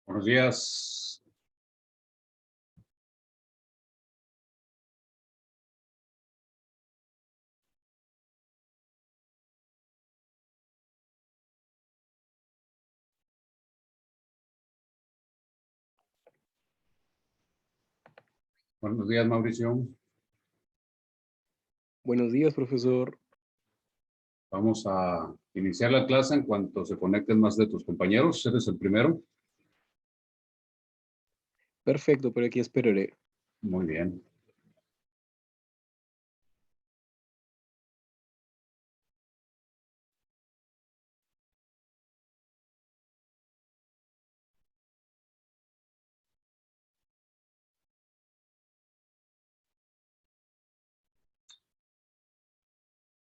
Buenos días. Buenos días, Mauricio. Buenos días, profesor. Vamos a iniciar la clase en cuanto se conecten más de tus compañeros. Eres el primero. Perfecto, por aquí esperaré. Muy bien.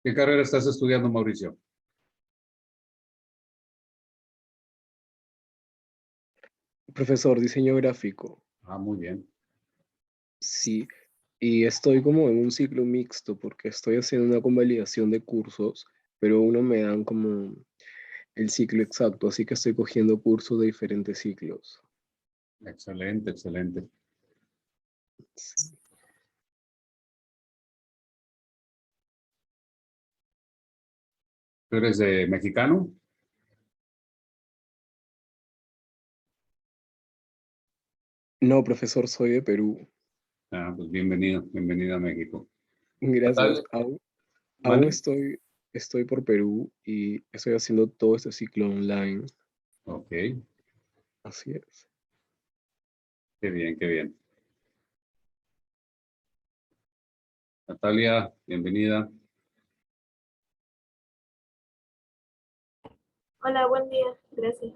¿Qué carrera estás estudiando, Mauricio? Profesor, diseño gráfico. Ah, muy bien. Sí, y estoy como en un ciclo mixto porque estoy haciendo una convalidación de cursos, pero aún no me dan como el ciclo exacto, así que estoy cogiendo cursos de diferentes ciclos. Excelente, excelente. Sí. ¿Tú eres de mexicano? No, profesor, soy de Perú. Ah, pues bienvenido, bienvenido a México. Gracias. Natalia, Aún ¿mande? estoy por Perú y estoy haciendo todo este ciclo online. Ok, Así es. qué bien, qué bien. Natalia, bienvenida. Hola, buen día. Gracias.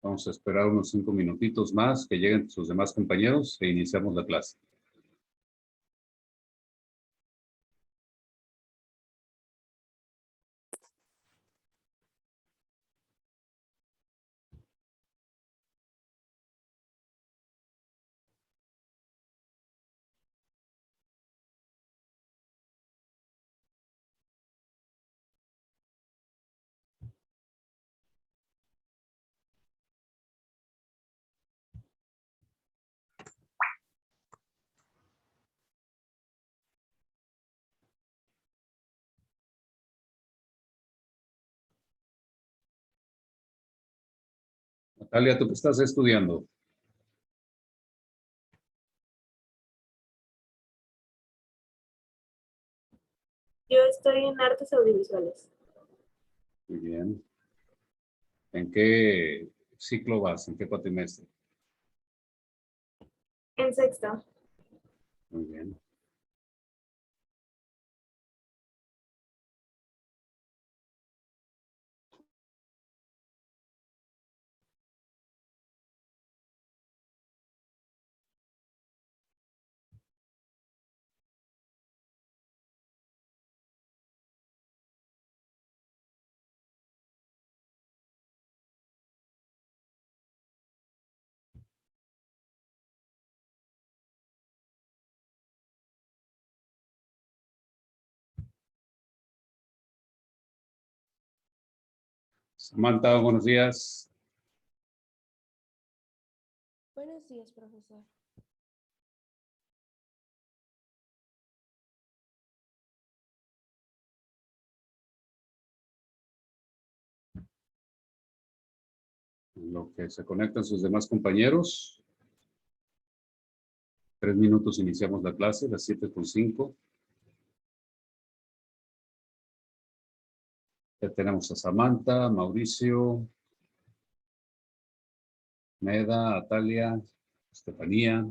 Vamos a esperar unos 5 minutitos más que lleguen sus demás compañeros e iniciamos la clase. Natalia, ¿tú qué estás estudiando? Yo estoy en artes audiovisuales. Muy bien. ¿En qué ciclo vas? ¿En qué cuatrimestre? En sexto. Muy bien. Samantha, buenos días. Buenos días, profesor. En lo que se conectan sus demás compañeros. 3 minutos iniciamos la clase, las 7:05. Ya tenemos a Samantha, Mauricio, Meda, Atalia, Estefanía,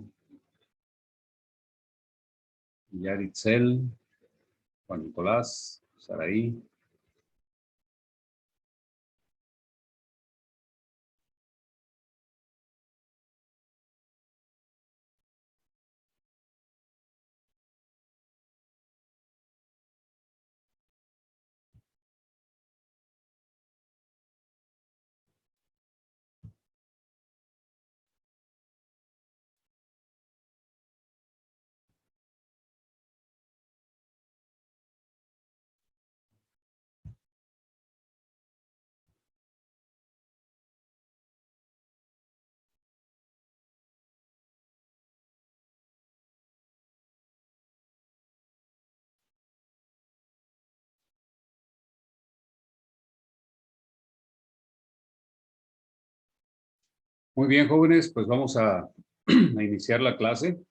Yaritzel, Juan Nicolás, Saraí. Muy bien, jóvenes, pues vamos a iniciar la clase.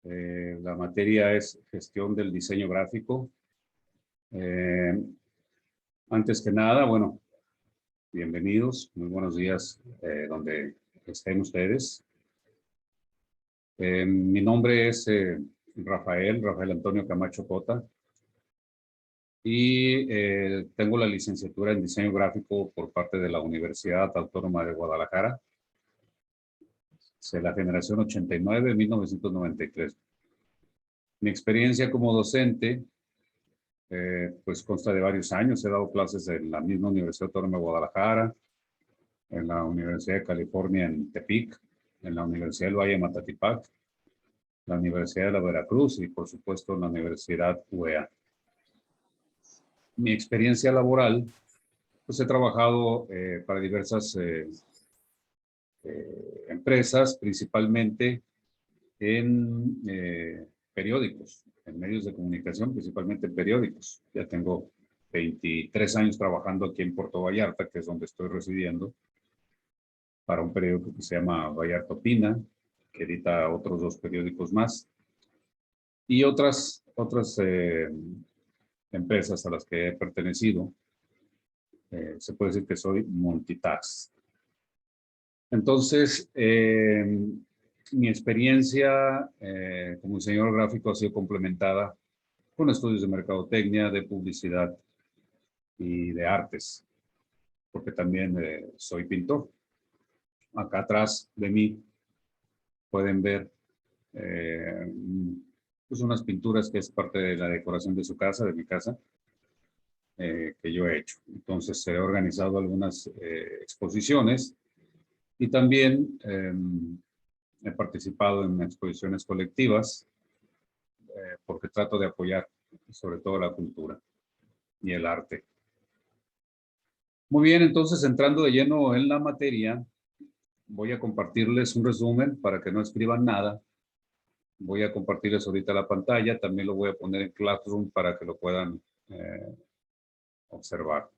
La materia es gestión del diseño gráfico. Antes que nada, bueno, bienvenidos, muy buenos días donde estén ustedes. Mi nombre es Rafael Antonio Camacho Cota y tengo la licenciatura en diseño gráfico por parte de la Universidad Autónoma de Guadalajara. De la generación 89, 1993. Mi experiencia como docente, pues consta de varios años. He dado clases en la misma Universidad Autónoma de Guadalajara, en la Universidad de California en Tepic, en la Universidad del Valle de Matatipac, la Universidad de la Veracruz y, por supuesto, en la Universidad UEA. Mi experiencia laboral, pues he trabajado para diversas empresas, principalmente en periódicos, en medios de comunicación, principalmente en periódicos. Ya tengo 23 años trabajando aquí en Puerto Vallarta, que es donde estoy residiendo, para un periódico que se llama Vallarta Opina, que edita otros 2 periódicos más, y otras empresas a las que he pertenecido. Se puede decir que soy multitask. Entonces, mi experiencia como diseñador gráfico ha sido complementada con estudios de mercadotecnia, de publicidad y de artes, porque también soy pintor. Acá atrás de mí pueden ver pues unas pinturas que es parte de la decoración de su casa, de mi casa, que yo he hecho. Entonces he organizado algunas exposiciones y también he participado en exposiciones colectivas porque trato de apoyar sobre todo la cultura y el arte. Muy bien, entonces entrando de lleno en la materia, voy a compartirles un resumen para que no escriban nada. Voy a compartirles ahorita la pantalla, también lo voy a poner en Classroom para que lo puedan observar.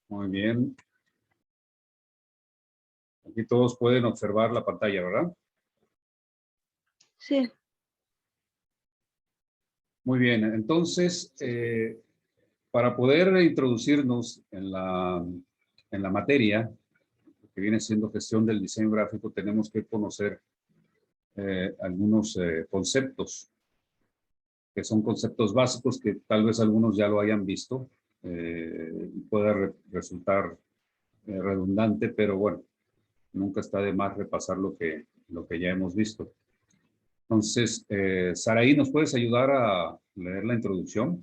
Muy bien. Aquí todos pueden observar la pantalla, ¿verdad? Sí. Muy bien, entonces, para poder introducirnos en la materia, que viene siendo gestión del diseño gráfico, tenemos que conocer algunos conceptos, que son conceptos básicos que tal vez algunos ya lo hayan visto. Pueda resultar redundante, pero bueno, nunca está de más repasar lo que ya hemos visto. Entonces, Saraí, ¿nos puedes ayudar a leer la introducción?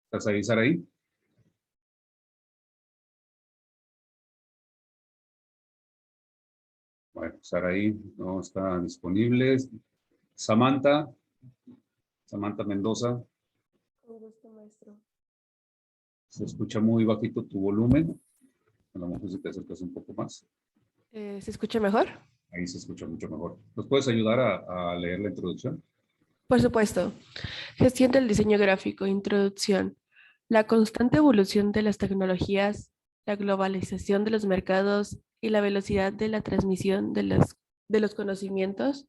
¿Estás ahí, Saraí? Bueno, Saraí no está disponible. Samantha Mendoza, Con gusto, maestro. se escucha muy bajito tu volumen. A lo mejor si te acercas un poco más. ¿Se escucha mejor? Ahí se escucha mucho mejor. ¿Nos puedes ayudar a leer la introducción? Por supuesto. Gestión del diseño gráfico. Introducción. La constante evolución de las tecnologías, la globalización de los mercados y la velocidad de la transmisión de los conocimientos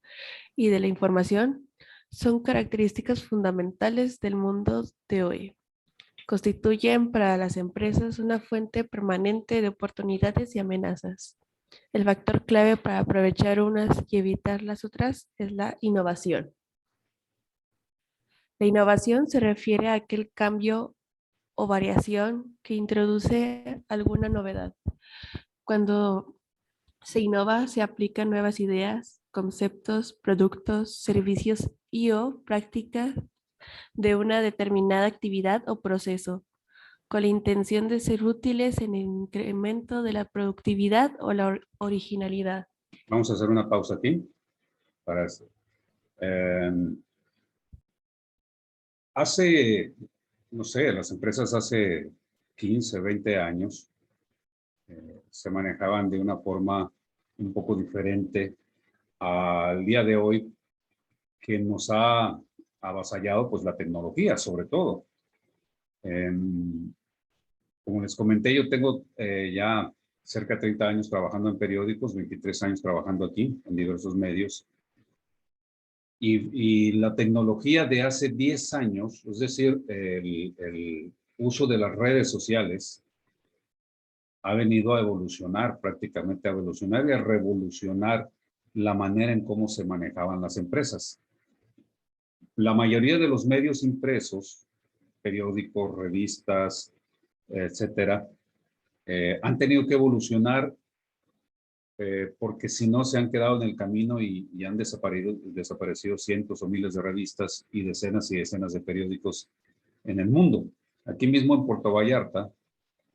y de la información son características fundamentales del mundo de hoy. Constituyen para las empresas una fuente permanente de oportunidades y amenazas. El factor clave para aprovechar unas y evitar las otras es la innovación. La innovación se refiere a aquel cambio o variación que introduce alguna novedad. Cuando se innova, se aplican nuevas ideas, conceptos, productos, servicios y o prácticas de una determinada actividad o proceso, con la intención de ser útiles en el incremento de la productividad o la originalidad. Vamos a hacer una pausa aquí para Hace, no sé, las empresas hace 15, 20 años se manejaban de una forma un poco diferente al día de hoy, que nos ha avasallado pues la tecnología sobre todo. Como les comenté, yo tengo ya cerca de 30 años trabajando en periódicos, 23 años trabajando aquí en diversos medios. Y la tecnología de hace 10 años, es decir, el uso de las redes sociales, ha venido a evolucionar, prácticamente a evolucionar y a revolucionar la manera en cómo se manejaban las empresas. La mayoría de los medios impresos, periódicos, revistas, etcétera, han tenido que evolucionar porque si no se han quedado en el camino y han desaparecido cientos o miles de revistas y decenas de periódicos en el mundo. Aquí mismo en Puerto Vallarta,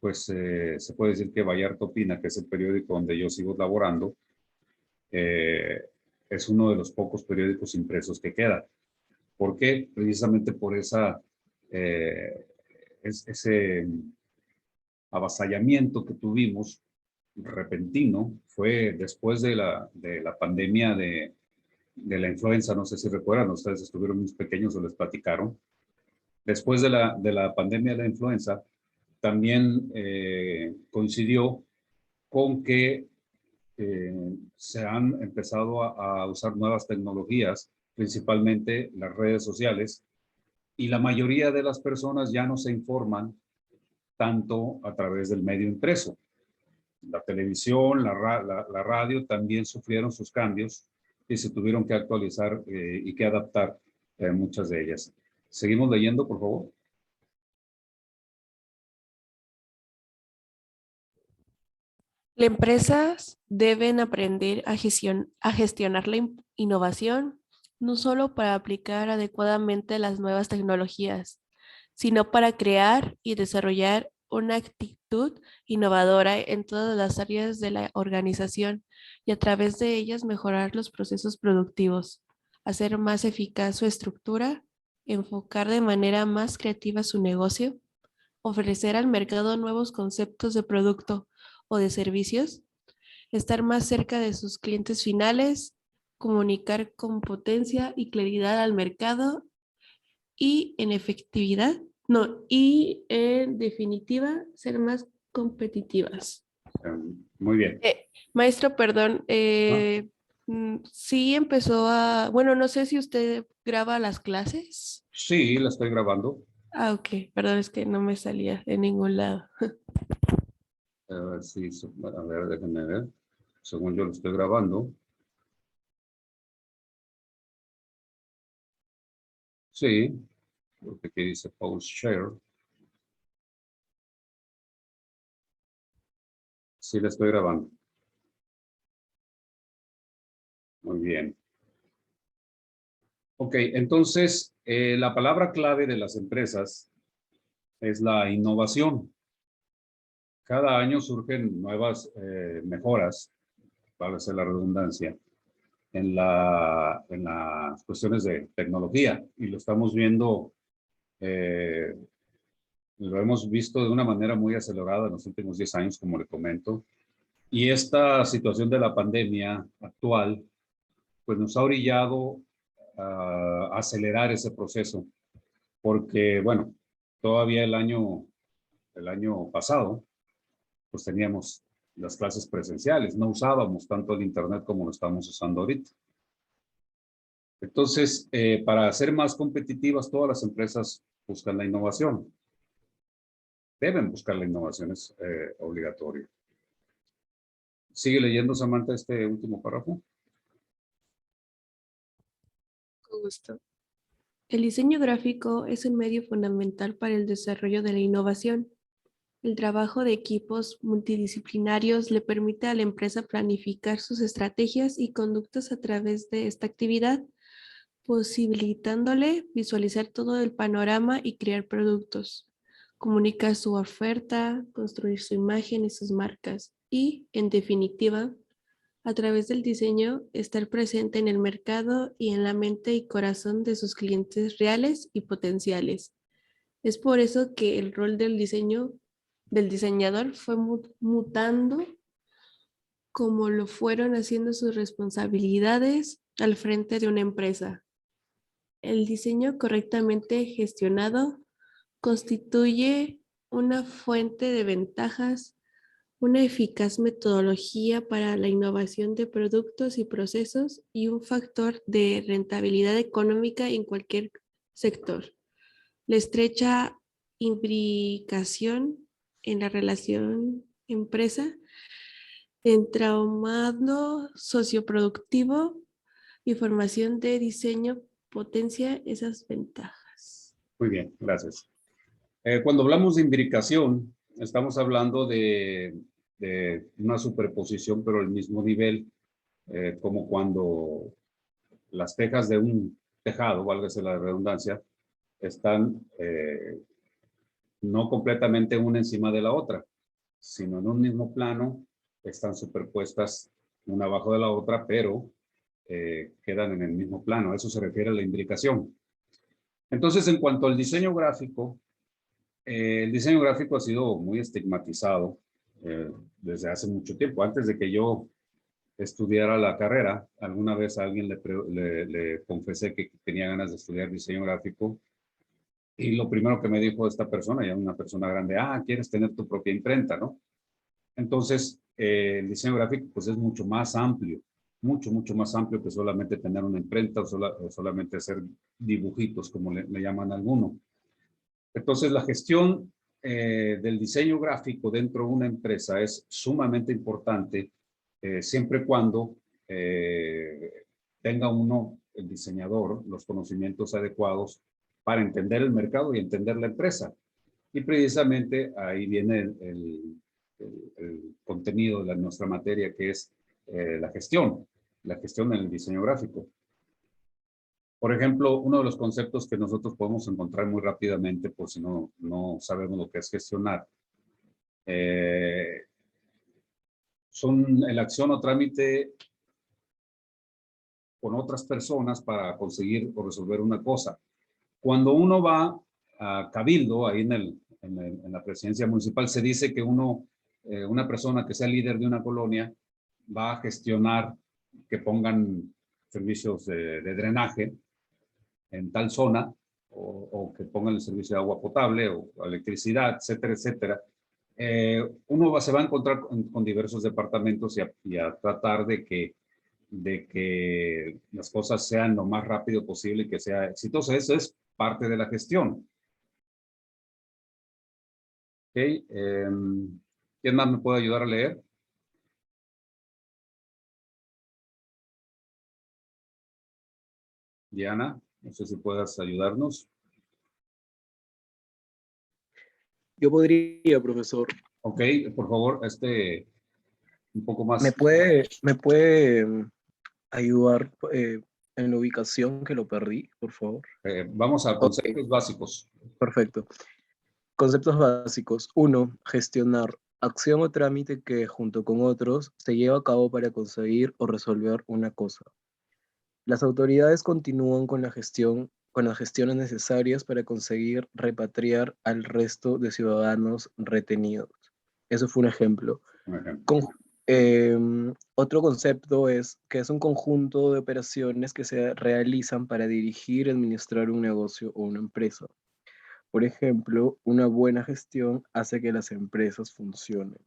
pues se puede decir que Vallarta Opina, que es el periódico donde yo sigo laborando, es uno de los pocos periódicos impresos que queda. ¿Por qué? Precisamente por ese avasallamiento que tuvimos repentino. Fue después de la pandemia de la influenza, no sé si recuerdan, ustedes estuvieron muy pequeños o les platicaron. Después de la pandemia de la influenza, también coincidió con que se han empezado a usar nuevas tecnologías, principalmente las redes sociales, y la mayoría de las personas ya no se informan tanto a través del medio impreso. La televisión, la radio también sufrieron sus cambios y se tuvieron que actualizar y que adaptar muchas de ellas. Seguimos leyendo, por favor. Las empresas deben aprender a gestionar la innovación, no solo para aplicar adecuadamente las nuevas tecnologías, sino para crear y desarrollar una actitud innovadora en todas las áreas de la organización y a través de ellas mejorar los procesos productivos, hacer más eficaz su estructura, enfocar de manera más creativa su negocio, ofrecer al mercado nuevos conceptos de producto o de servicios, estar más cerca de sus clientes finales, comunicar con potencia y claridad al mercado y en efectividad, no, y en definitiva, ser más competitivas. Muy bien. Maestro, perdón, sí empezó bueno, no sé si usted graba las clases. Sí, la estoy grabando. Ah, ok, perdón, es que no me salía de ningún lado. Sí, a ver, déjenme ver. Según yo lo estoy grabando. Sí, porque aquí dice post share. Sí, la estoy grabando. Muy bien. Ok, entonces la palabra clave de las empresas es la innovación. Cada año surgen nuevas mejoras, para hacer la redundancia, en las cuestiones de tecnología. Y lo estamos viendo, lo hemos visto de una manera muy acelerada en los últimos 10 años, como le comento. Y esta situación de la pandemia actual, pues nos ha orillado a acelerar ese proceso. Porque, bueno, todavía el año pasado, pues teníamos las clases presenciales, no usábamos tanto el Internet como lo estamos usando ahorita. Entonces, para ser más competitivas, todas las empresas buscan la innovación. Deben buscar la innovación, es obligatorio. ¿Sigue leyendo, Samantha, este último párrafo? Con gusto. El diseño gráfico es un medio fundamental para el desarrollo de la innovación. El trabajo de equipos multidisciplinarios le permite a la empresa planificar sus estrategias y conductas a través de esta actividad, posibilitándole visualizar todo el panorama y crear productos, comunicar su oferta, construir su imagen y sus marcas y, en definitiva, a través del diseño, estar presente en el mercado y en la mente y corazón de sus clientes reales y potenciales. Es por eso que el rol del diseñador fue mutando como lo fueron haciendo sus responsabilidades al frente de una empresa. El diseño correctamente gestionado constituye una fuente de ventajas, una eficaz metodología para la innovación de productos y procesos y un factor de rentabilidad económica en cualquier sector. La estrecha imbricación en la relación empresa, entramado socioproductivo y formación de diseño potencia esas ventajas. Muy bien, gracias. Cuando hablamos de imbricación, estamos hablando de una superposición, pero al mismo nivel, como cuando las tejas de un tejado, válgase la redundancia, están no completamente una encima de la otra, sino en un mismo plano, están superpuestas una abajo de la otra, pero quedan en el mismo plano. Eso se refiere a la imbricación. Entonces, en cuanto al diseño gráfico, el diseño gráfico ha sido muy estigmatizado desde hace mucho tiempo. Antes de que yo estudiara la carrera, alguna vez a alguien le confesé que tenía ganas de estudiar diseño gráfico y lo primero que me dijo esta persona, ya una persona grande, quieres tener tu propia imprenta, ¿no? Entonces, el diseño gráfico pues es mucho más amplio, mucho más amplio que solamente tener una imprenta o solamente hacer dibujitos, como le llaman algunos. Entonces, la gestión del diseño gráfico dentro de una empresa es sumamente importante siempre y cuando tenga uno, el diseñador, los conocimientos adecuados para entender el mercado y entender la empresa. Y precisamente ahí viene el contenido de nuestra materia, que es la gestión en el diseño gráfico. Por ejemplo, uno de los conceptos que nosotros podemos encontrar muy rápidamente, por si no sabemos lo que es gestionar, son la acción o trámite con otras personas para conseguir o resolver una cosa. Cuando uno va a cabildo, ahí en la presidencia municipal, se dice que una persona que sea líder de una colonia va a gestionar que pongan servicios de drenaje en tal zona, o que pongan el servicio de agua potable o electricidad, etcétera, etcétera. Uno se va a encontrar con diversos departamentos y a tratar de que las cosas sean lo más rápido posible y que sea exitoso. Eso es parte de la gestión. Okay. ¿Quién más me puede ayudar a leer? Diana, no sé si puedas ayudarnos. Yo podría, profesor. Ok, por favor, un poco más. ¿Me puede ayudar en la ubicación que lo perdí, por favor? Vamos a conceptos básicos. Perfecto. Conceptos básicos. 1. Gestionar. Acción o trámite que, junto con otros, se lleva a cabo para conseguir o resolver una cosa. Las autoridades continúan con las gestiones necesarias para conseguir repatriar al resto de ciudadanos retenidos. Eso fue un ejemplo. Otro concepto es que es un conjunto de operaciones que se realizan para dirigir y administrar un negocio o una empresa. Por ejemplo, una buena gestión hace que las empresas funcionen.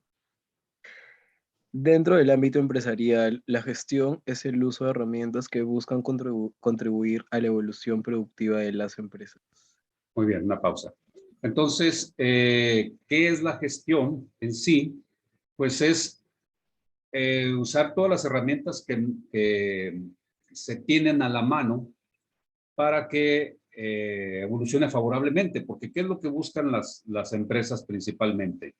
Dentro del ámbito empresarial, la gestión es el uso de herramientas que buscan contribuir a la evolución productiva de las empresas. Muy bien, una pausa. Entonces, ¿qué es la gestión en sí? Pues es usar todas las herramientas que se tienen a la mano para que evolucione favorablemente, porque ¿qué es lo que buscan las empresas principalmente?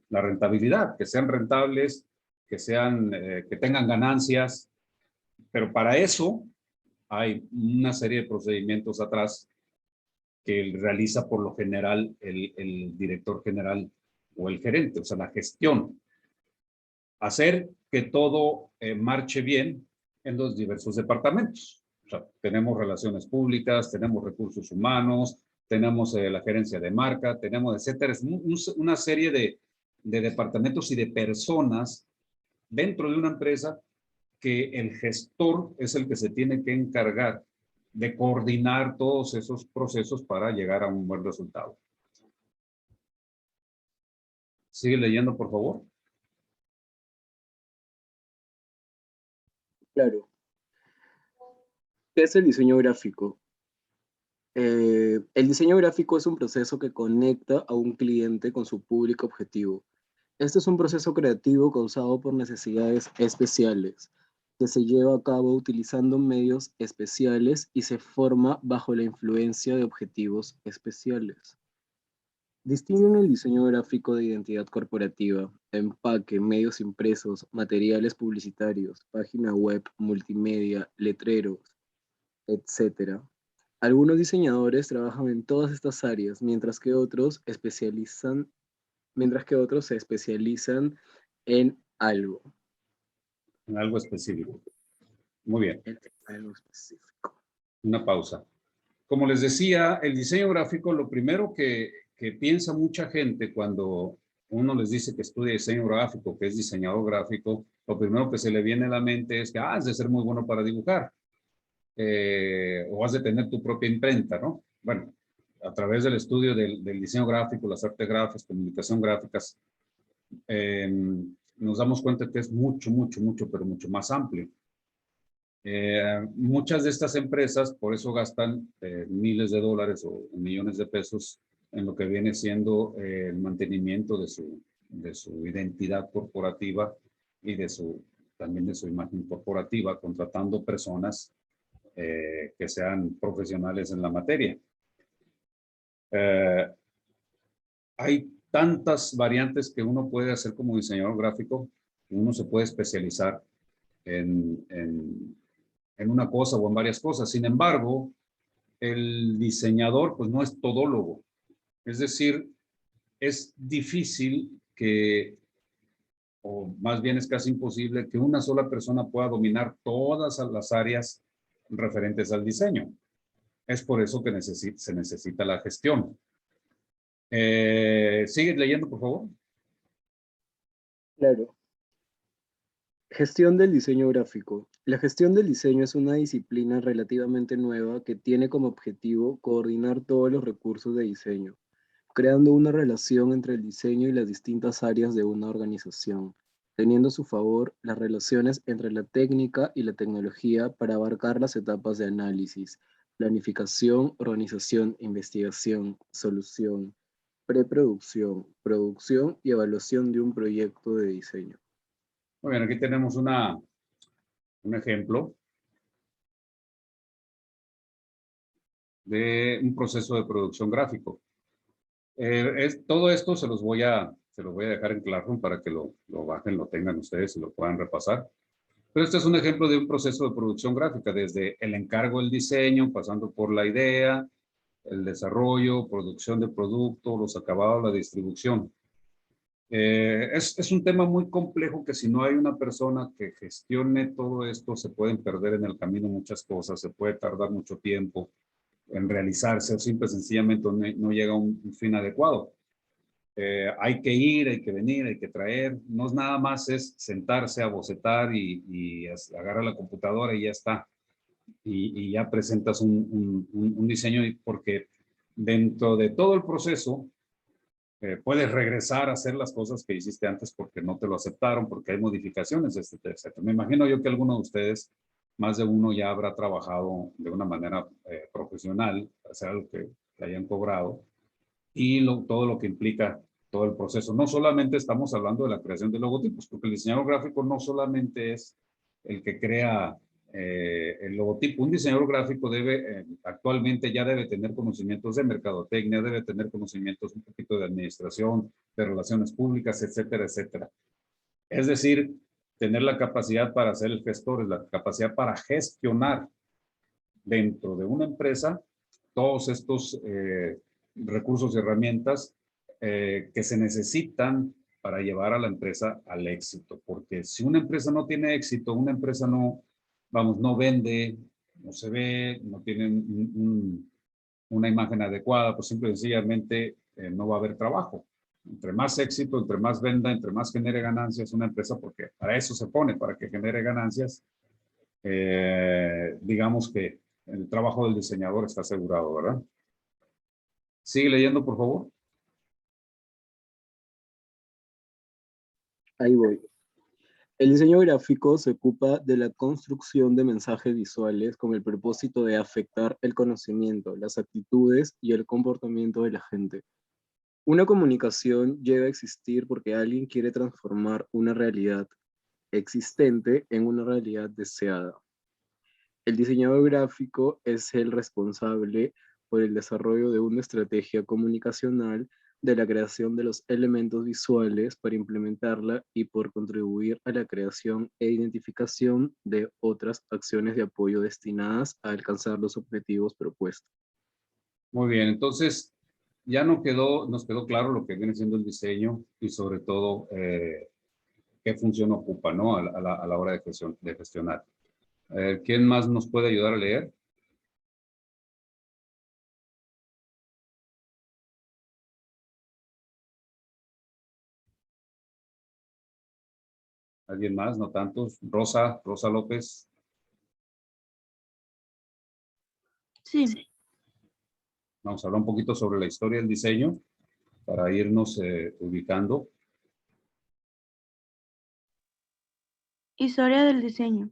La rentabilidad, que sean rentables, que tengan ganancias, pero para eso hay una serie de procedimientos atrás que realiza por lo general el director general o el gerente, o sea, la gestión. hacer que todo marche bien en los diversos departamentos. O sea, tenemos relaciones públicas, tenemos recursos humanos, tenemos la gerencia de marca, tenemos, etcétera. Es una serie de departamentos y de personas dentro de una empresa que el gestor es el que se tiene que encargar de coordinar todos esos procesos para llegar a un buen resultado. Sigue leyendo, por favor. Claro. ¿Qué es el diseño gráfico? El diseño gráfico es un proceso que conecta a un cliente con su público objetivo. Este es un proceso creativo causado por necesidades especiales, que se lleva a cabo utilizando medios especiales y se forma bajo la influencia de objetivos especiales. Distinguen el diseño gráfico de identidad corporativa, empaque, medios impresos, materiales publicitarios, página web, multimedia, letreros, etc. Algunos diseñadores trabajan en todas estas áreas, mientras que otros se especializan en algo. En algo específico. Muy bien. En algo específico. Una pausa. Como les decía, el diseño gráfico, lo primero que piensa mucha gente cuando uno les dice que estudia diseño gráfico, que es diseñador gráfico, lo primero que se le viene a la mente es que has de ser muy bueno para dibujar. O has de tener tu propia imprenta, ¿no? Bueno, a través del estudio del diseño gráfico, las artes gráficas, comunicación gráficas, nos damos cuenta que es mucho, pero mucho más amplio. Muchas de estas empresas por eso gastan miles de dólares o millones de pesos en lo que viene siendo el mantenimiento de su identidad corporativa y también de su imagen corporativa, contratando personas que sean profesionales en la materia. Hay tantas variantes que uno puede hacer como diseñador gráfico, que uno se puede especializar en una cosa o en varias cosas. Sin embargo, el diseñador pues no es todólogo. Es decir, es difícil o más bien es casi imposible que una sola persona pueda dominar todas las áreas referentes al diseño. Es por eso que se necesita la gestión. ¿Sigue leyendo, por favor? Claro. Gestión del diseño gráfico. La gestión del diseño es una disciplina relativamente nueva que tiene como objetivo coordinar todos los recursos de diseño, creando una relación entre el diseño y las distintas áreas de una organización, teniendo a su favor las relaciones entre la técnica y la tecnología para abarcar las etapas de análisis, planificación, organización, investigación, solución, preproducción, producción y evaluación de un proyecto de diseño. Muy bien, aquí tenemos un ejemplo de un proceso de producción gráfico. Todo esto se los voy a dejar en Classroom para que lo bajen, lo tengan ustedes y lo puedan repasar. Pero este es un ejemplo de un proceso de producción gráfica, desde el encargo del diseño, pasando por la idea, el desarrollo, producción de producto, los acabados, la distribución. Es un tema muy complejo que si no hay una persona que gestione todo esto, se pueden perder en el camino muchas cosas, se puede tardar mucho tiempo en realizarse o simple sencillamente no llega a un fin adecuado. Hay que ir, hay que venir, hay que traer, no es nada más, es sentarse a bocetar y agarrar la computadora y ya está. Y ya presentas un diseño porque dentro de todo el proceso puedes regresar a hacer las cosas que hiciste antes porque no te lo aceptaron, porque hay modificaciones, etc. Me imagino yo que alguno de ustedes, más de uno ya habrá trabajado de una manera profesional, hacer algo que hayan cobrado, y todo lo que implica todo el proceso. No solamente estamos hablando de la creación de logotipos, porque el diseñador gráfico no solamente es el que crea el logotipo. Un diseñador gráfico actualmente ya debe tener conocimientos de mercadotecnia, debe tener conocimientos un poquito de administración, de relaciones públicas, etcétera, etcétera. Es decir, tener la capacidad para ser el gestor, la capacidad para gestionar dentro de una empresa todos estos recursos y herramientas que se necesitan para llevar a la empresa al éxito. Porque si una empresa no tiene éxito, una empresa no, vamos, no vende, no se ve, no tiene una imagen adecuada, pues simple y sencillamente no va a haber trabajo. Entre más éxito, entre más venda, entre más genere ganancias una empresa, porque para eso se pone, para que genere ganancias, digamos que el trabajo del diseñador está asegurado, ¿verdad? Sigue leyendo, por favor. Ahí voy. El diseño gráfico se ocupa de la construcción de mensajes visuales con el propósito de afectar el conocimiento, las actitudes y el comportamiento de la gente. Una comunicación llega a existir porque alguien quiere transformar una realidad existente en una realidad deseada. El diseñador gráfico es el responsable por el desarrollo de una estrategia comunicacional, de la creación de los elementos visuales para implementarla y por contribuir a la creación e identificación de otras acciones de apoyo destinadas a alcanzar los objetivos propuestos. Muy bien, entonces ya nos quedó claro lo que viene siendo el diseño y sobre todo qué función ocupa, ¿no? A la hora de gestionar. ¿Quién más nos puede ayudar a leer? ¿Alguien más? No tantos. Rosa López. Sí. Vamos a hablar un poquito sobre la historia del diseño para irnos ubicando. Historia del diseño.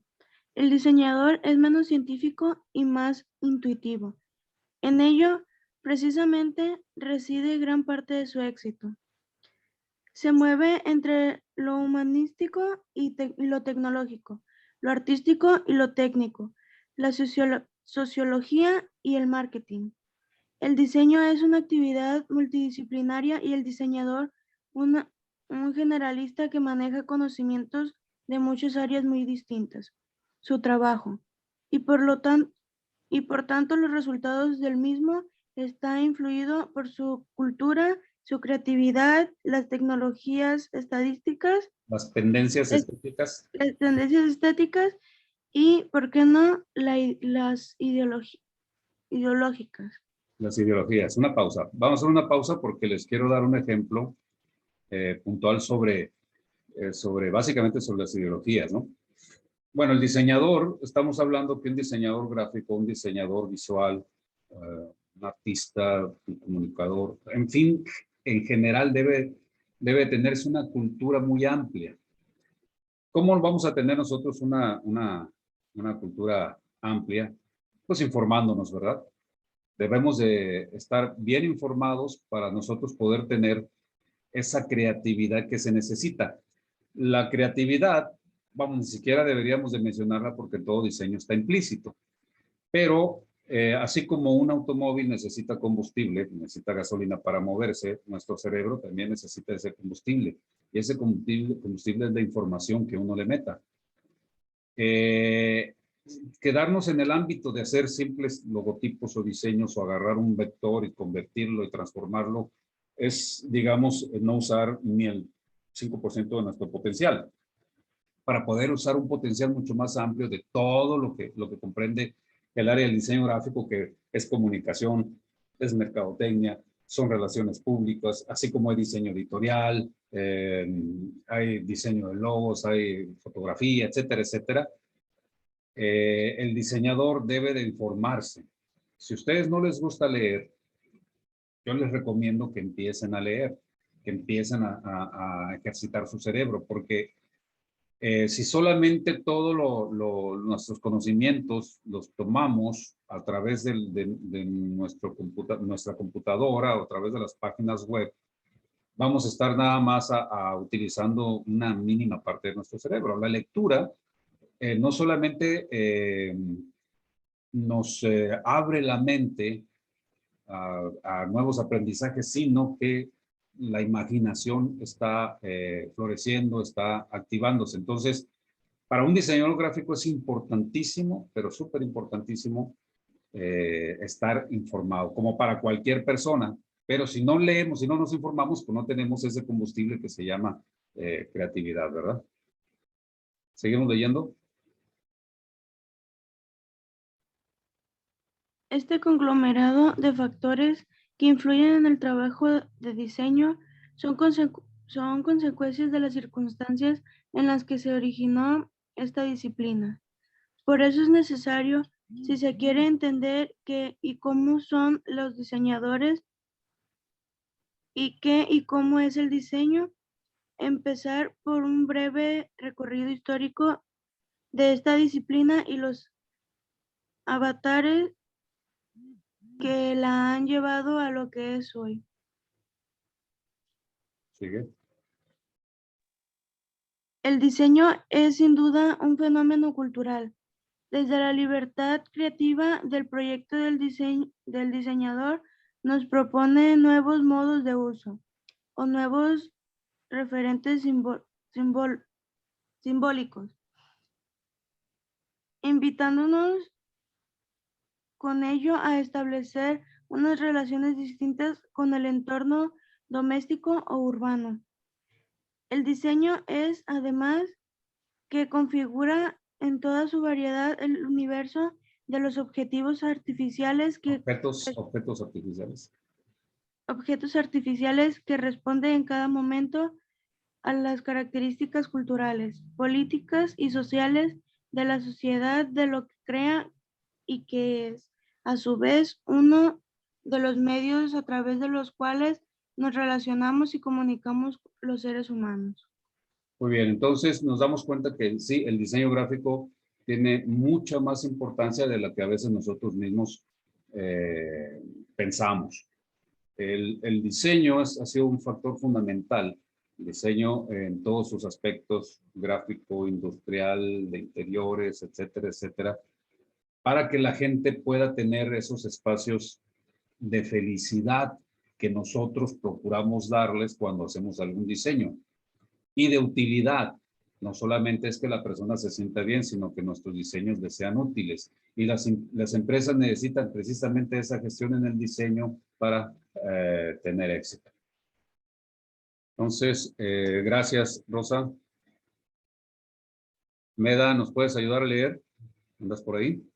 El diseñador es menos científico y más intuitivo. En ello, precisamente, reside gran parte de su éxito. Se mueve entre lo humanístico y lo tecnológico, lo artístico y lo técnico, la sociología y el marketing. El diseño es una actividad multidisciplinaria y el diseñador un generalista que maneja conocimientos de muchas áreas muy distintas. Su trabajo y por tanto los resultados del mismo está influido por su cultura, su creatividad, las tecnologías estadísticas, Las tendencias estéticas. las tendencias estéticas y, ¿por qué no?, las ideológicas. Las ideologías. Una pausa. Vamos a hacer una pausa porque les quiero dar un ejemplo puntual básicamente sobre las ideologías, ¿no? Bueno, el diseñador, estamos hablando que un diseñador gráfico, un diseñador visual, un artista, un comunicador, en fin, en general debe tenerse una cultura muy amplia. ¿Cómo vamos a tener nosotros una cultura amplia? Pues informándonos, ¿verdad? Debemos de estar bien informados para nosotros poder tener esa creatividad que se necesita. La creatividad, vamos, ni siquiera deberíamos de mencionarla porque todo diseño está implícito. Pero así como un automóvil necesita combustible, necesita gasolina para moverse, nuestro cerebro también necesita ese combustible. Y ese combustible es la información que uno le meta. Quedarnos en el ámbito de hacer simples logotipos o diseños o agarrar un vector y convertirlo y transformarlo es, digamos, no usar ni el 5% de nuestro potencial para poder usar un potencial mucho más amplio de todo lo que comprende el área del diseño gráfico, que es comunicación, es mercadotecnia, son relaciones públicas, así como hay diseño editorial, hay diseño de logos, hay fotografía, etcétera, etcétera. El diseñador debe de informarse. Si a ustedes no les gusta leer, yo les recomiendo que empiecen a leer, que empiecen a ejercitar su cerebro, porque si solamente todos nuestros conocimientos los tomamos a través de nuestra computadora o a través de las páginas web, vamos a estar nada más utilizando una mínima parte de nuestro cerebro. La lectura no solamente nos abre la mente a nuevos aprendizajes, sino que la imaginación está floreciendo, está activándose. Entonces, para un diseñador gráfico es importantísimo, pero súper importantísimo estar informado, como para cualquier persona, Pero si no leemos, si no nos informamos, pues no tenemos ese combustible que se llama creatividad, ¿verdad? ¿Seguimos leyendo? Este conglomerado de factores que influyen en el trabajo de diseño son consecuencias de las circunstancias en las que se originó esta disciplina. Por eso es necesario, si se quiere entender qué y cómo son los diseñadores y qué y cómo es el diseño, empezar por un breve recorrido histórico de esta disciplina y los avatares que la han llevado a lo que es hoy. Sigue. El diseño es sin duda un fenómeno cultural. Desde la libertad creativa del proyecto del diseñador nos propone nuevos modos de uso o nuevos referentes simbólicos, invitándonos con ello a establecer unas relaciones distintas con el entorno doméstico o urbano. El diseño es, además, que configura en toda su variedad el universo de los objetos artificiales que responden en cada momento a las características culturales, políticas y sociales de la sociedad de lo que crea y que es, a su vez, uno de los medios a través de los cuales nos relacionamos y comunicamos los seres humanos. Muy bien, entonces nos damos cuenta que sí, el diseño gráfico tiene mucha más importancia de la que a veces nosotros mismos pensamos. El diseño ha sido un factor fundamental. El diseño en todos sus aspectos, gráfico, industrial, de interiores, etcétera, etcétera, para que la gente pueda tener esos espacios de felicidad que nosotros procuramos darles cuando hacemos algún diseño. Y de utilidad. No solamente es que la persona se sienta bien, sino que nuestros diseños les sean útiles. Y las empresas necesitan precisamente esa gestión en el diseño para tener éxito. Entonces, gracias, Rosa. Meda, ¿nos puedes ayudar a leer? ¿Andas por ahí?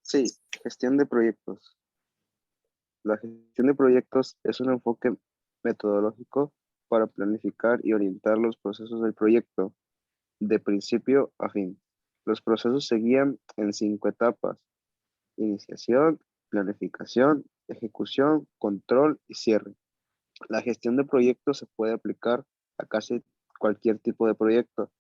Sí, gestión de proyectos. La gestión de proyectos es un enfoque metodológico para planificar y orientar los procesos del proyecto de principio a fin. Los procesos se guían en 5 etapas: iniciación, planificación, ejecución, control y cierre. La gestión de proyectos se puede aplicar a casi cualquier tipo de proyecto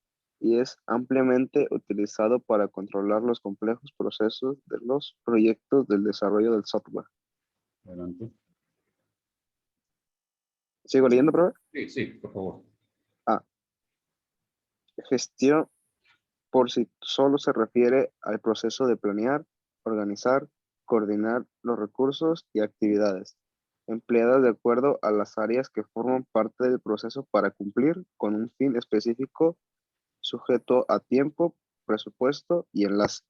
y es ampliamente utilizado para controlar los complejos procesos de los proyectos del desarrollo del software. Adelante. ¿Sigo leyendo, profe? Sí, sí, por favor. Gestión por sí solo se refiere al proceso de planear, organizar, coordinar los recursos y actividades empleadas de acuerdo a las áreas que forman parte del proceso para cumplir con un fin específico sujeto a tiempo, presupuesto y enlace.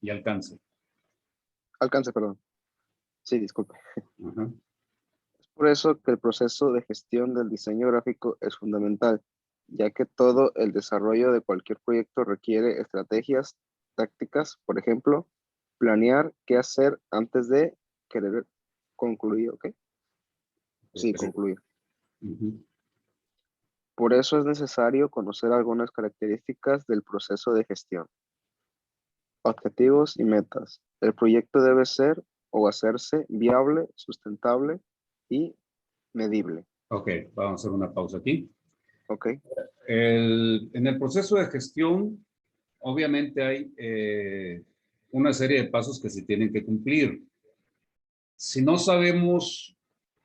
Y alcance. Alcance, perdón. Sí, disculpe. Ajá. Es por eso que el proceso de gestión del diseño gráfico es fundamental, ya que todo el desarrollo de cualquier proyecto requiere estrategias, tácticas, por ejemplo, planear qué hacer antes de querer concluir, ¿ok? Sí, concluir. Uh-huh. Por eso es necesario conocer algunas características del proceso de gestión. Objetivos y metas. El proyecto debe ser o hacerse viable, sustentable y medible. Ok, vamos a hacer una pausa aquí. Ok. En el proceso de gestión, obviamente hay una serie de pasos que se tienen que cumplir. Si no sabemos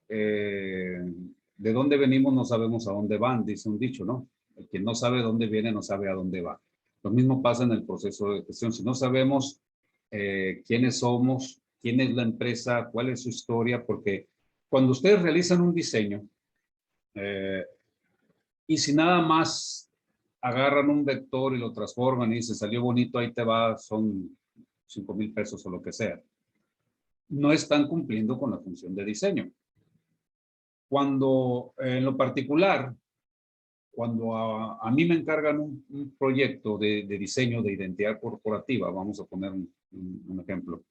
de dónde venimos, no sabemos a dónde van, dice un dicho, ¿no? El que no sabe dónde viene, no sabe a dónde va. Lo mismo pasa en el proceso de gestión. Si no sabemos quiénes somos, quién es la empresa, cuál es su historia, porque cuando ustedes realizan un diseño, y si nada más agarran un vector y lo transforman y dicen, salió bonito, ahí te va, son 5,000 pesos o lo que sea. no están cumpliendo con la función de diseño. Cuando, en lo particular, cuando a mí me encargan un proyecto de diseño de identidad corporativa, vamos a poner un ejemplo.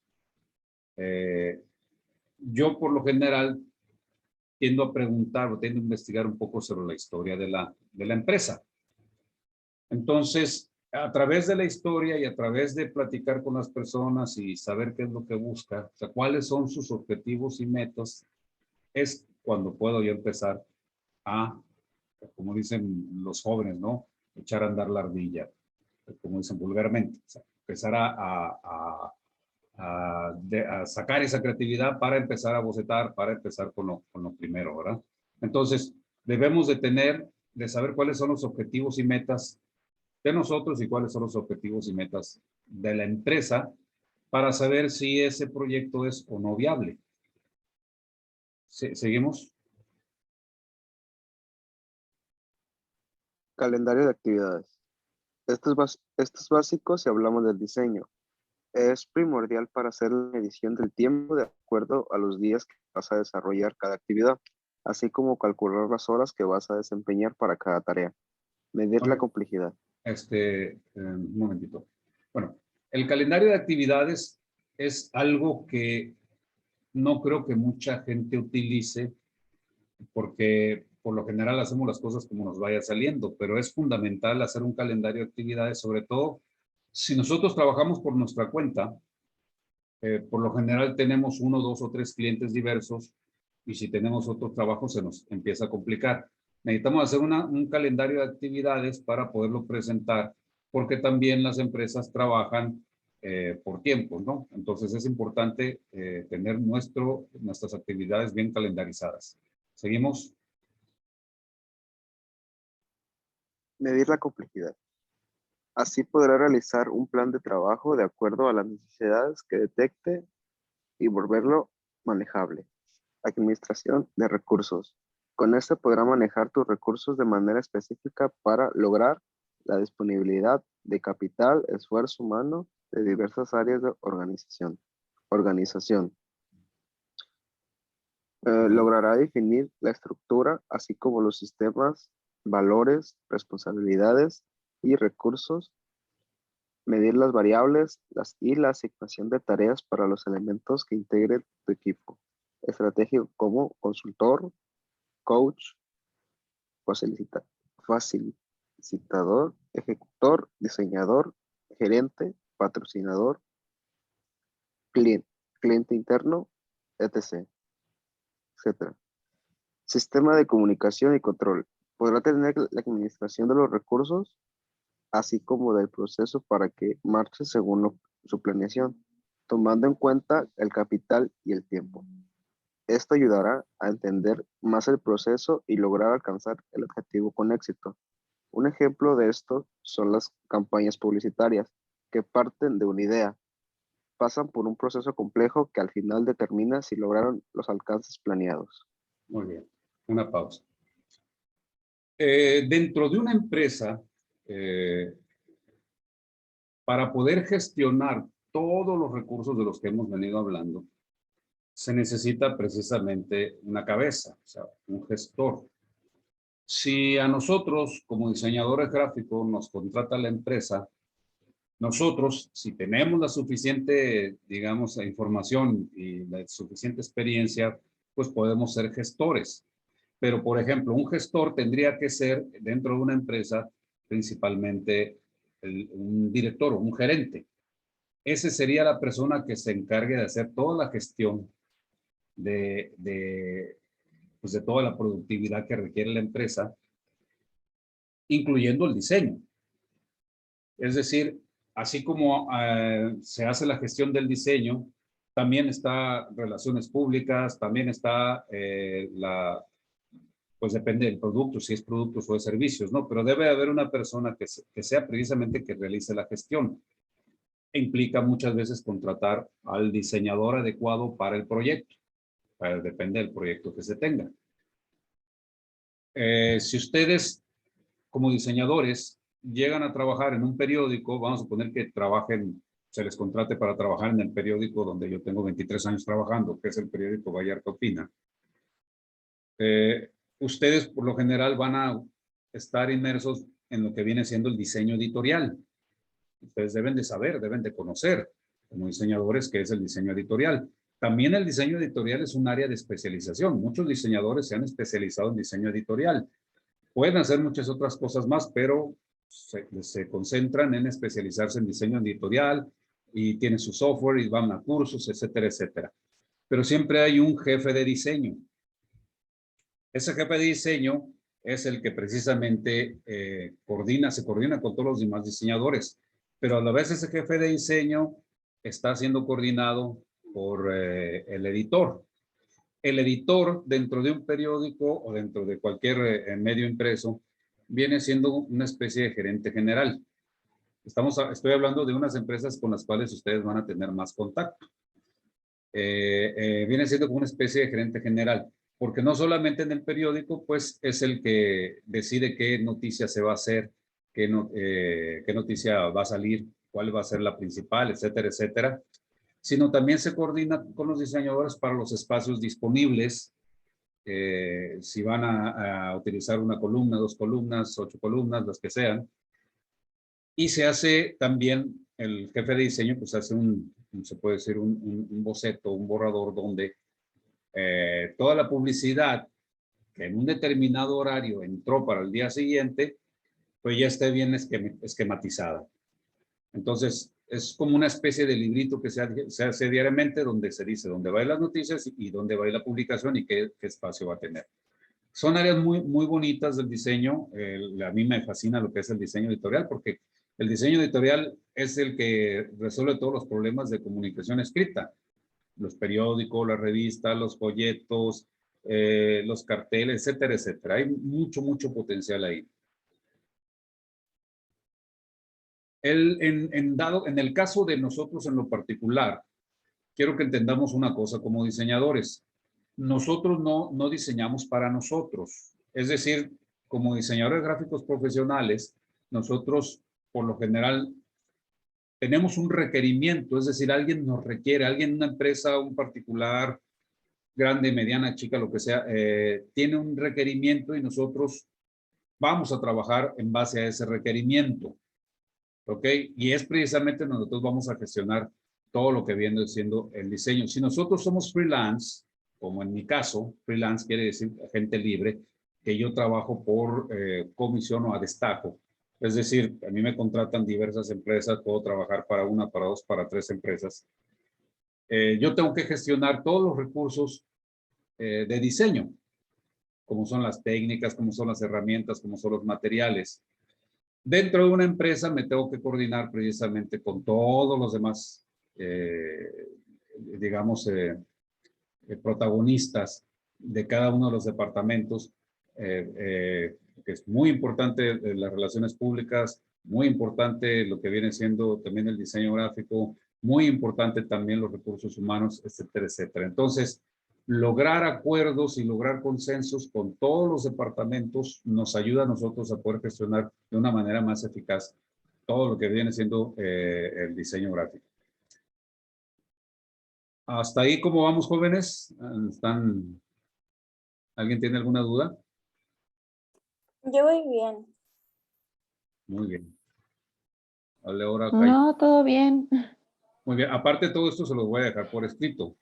Yo por lo general tiendo a preguntar o tiendo a investigar un poco sobre la historia de la empresa. Entonces, a través de la historia y a través de platicar con las personas y saber qué es lo que busca, o sea, cuáles son sus objetivos y metas, es cuando puedo yo empezar a, como dicen los jóvenes, ¿no? Echar a andar la ardilla, como dicen vulgarmente. O sea, empezar a sacar esa creatividad para empezar a bocetar, para empezar con lo primero, ¿verdad? Entonces, debemos de saber cuáles son los objetivos y metas de nosotros y cuáles son los objetivos y metas de la empresa para saber si ese proyecto es o no viable. ¿Seguimos? Calendario de actividades. Esto es básico si hablamos del diseño. Es primordial para hacer la medición del tiempo de acuerdo a los días que vas a desarrollar cada actividad, así como calcular las horas que vas a desempeñar para cada tarea. Medir la complejidad. Un momentito. Bueno, el calendario de actividades es algo que no creo que mucha gente utilice porque por lo general hacemos las cosas como nos vaya saliendo, pero es fundamental hacer un calendario de actividades, sobre todo si nosotros trabajamos por nuestra cuenta. Por lo general tenemos 1, 2 o 3 clientes diversos y si tenemos otros trabajos se nos empieza a complicar. Necesitamos hacer un calendario de actividades para poderlo presentar, porque también las empresas trabajan por tiempo, ¿no? Entonces es importante tener nuestras actividades bien calendarizadas. ¿Seguimos? Medir la complejidad. Así podrá realizar un plan de trabajo de acuerdo a las necesidades que detecte y volverlo manejable. Administración de recursos. Con este podrá manejar tus recursos de manera específica para lograr la disponibilidad de capital, esfuerzo humano de diversas áreas de organización. Logrará definir la estructura, así como los sistemas, valores, responsabilidades y recursos, medir las variables y la asignación de tareas para los elementos que integren tu equipo. Estrategia como consultor, coach, facilitador, ejecutor, diseñador, gerente, patrocinador, cliente interno, etc. etc. Sistema de comunicación y control. Podrá tener la administración de los recursos, así como del proceso para que marche según su planeación, tomando en cuenta el capital y el tiempo. Esto ayudará a entender más el proceso y lograr alcanzar el objetivo con éxito. Un ejemplo de esto son las campañas publicitarias, que parten de una idea, pasan por un proceso complejo que al final determina si lograron los alcances planeados. Muy bien, una pausa. Dentro de una empresa, para poder gestionar todos los recursos de los que hemos venido hablando, se necesita precisamente una cabeza, o sea, un gestor. Si a nosotros, como diseñadores gráficos, nos contrata la empresa, nosotros, si tenemos la suficiente, digamos, información y la suficiente experiencia, pues podemos ser gestores. Pero, por ejemplo, un gestor tendría que ser, dentro de una empresa, principalmente un director o un gerente. Ese sería la persona que se encargue de hacer toda la gestión pues de toda la productividad que requiere la empresa, incluyendo el diseño. Es decir, así como se hace la gestión del diseño, también está relaciones públicas, también está pues depende del producto, si es productos o de servicios, ¿no? Pero debe haber una persona que sea precisamente que realice la gestión. Implica muchas veces contratar al diseñador adecuado para el proyecto. Depende del proyecto que se tenga. Si ustedes, como diseñadores, llegan a trabajar en un periódico, vamos a suponer que trabajen se les contrate para trabajar en el periódico donde yo tengo 23 años trabajando, que es el periódico Vallarta Opina, ustedes por lo general van a estar inmersos en lo que viene siendo el diseño editorial. Ustedes deben de saber, deben de conocer como diseñadores qué es el diseño editorial. También el diseño editorial es un área de especialización. Muchos diseñadores se han especializado en diseño editorial. Pueden hacer muchas otras cosas más, pero se concentran en especializarse en diseño editorial y tienen su software y van a cursos, etcétera, etcétera. Pero siempre hay un jefe de diseño. Ese jefe de diseño es el que precisamente se coordina con todos los demás diseñadores. Pero a la vez ese jefe de diseño está siendo coordinado por el editor. El editor dentro de un periódico o dentro de cualquier medio impreso viene siendo una especie de gerente general. Estoy hablando de unas empresas con las cuales ustedes van a tener más contacto. Viene siendo como una especie de gerente general, porque no solamente en el periódico, pues es el que decide qué noticia se va a hacer, qué noticia va a salir, cuál va a ser la principal, etcétera, etcétera, sino también se coordina con los diseñadores para los espacios disponibles, si van a utilizar una columna, 2 columnas, 8 columnas, las que sean. Y se hace también, el jefe de diseño, pues hace se puede decir, un boceto, un borrador donde toda la publicidad que en un determinado horario entró para el día siguiente, pues ya esté bien esquematizada. Entonces, es como una especie de librito que se hace diariamente donde se dice dónde va a ir las noticias y dónde va a ir la publicación y qué espacio va a tener. Son áreas muy, muy bonitas del diseño. A mí me fascina lo que es el diseño editorial porque el diseño editorial es el que resuelve todos los problemas de comunicación escrita. Los periódicos, las revistas, los folletos, los carteles, etcétera, etcétera. Hay mucho, mucho potencial ahí. En el caso de nosotros en lo particular, quiero que entendamos una cosa como diseñadores. Nosotros no diseñamos para nosotros. Es decir, como diseñadores gráficos profesionales, nosotros por lo general tenemos un requerimiento, es decir, alguien nos requiere, alguien, una empresa, un particular, grande, mediana, chica, lo que sea, tiene un requerimiento y nosotros vamos a trabajar en base a ese requerimiento. ¿Ok? Y es precisamente nosotros vamos a gestionar todo lo que viene siendo el diseño. Si nosotros somos freelance, como en mi caso, freelance quiere decir agente libre, que yo trabajo por comisión o a destajo. Es decir, a mí me contratan diversas empresas, puedo trabajar para una, para dos, para 3 empresas. Yo tengo que gestionar todos los recursos de diseño, como son las técnicas, como son las herramientas, como son los materiales. Dentro de una empresa me tengo que coordinar precisamente con todos los demás, digamos, protagonistas de cada uno de los departamentos, que es muy importante las relaciones públicas, muy importante lo que viene siendo también el diseño gráfico, muy importante también los recursos humanos, etcétera, etcétera. Entonces, lograr acuerdos y lograr consensos con todos los departamentos nos ayuda a nosotros a poder gestionar de una manera más eficaz todo lo que viene siendo el diseño gráfico. Hasta ahí, ¿cómo vamos, jóvenes? ¿Alguien tiene alguna duda? Yo voy bien. Muy bien. Vale, ahora No, todo bien. muy bien. Aparte de todo esto, se los voy a dejar por escrito.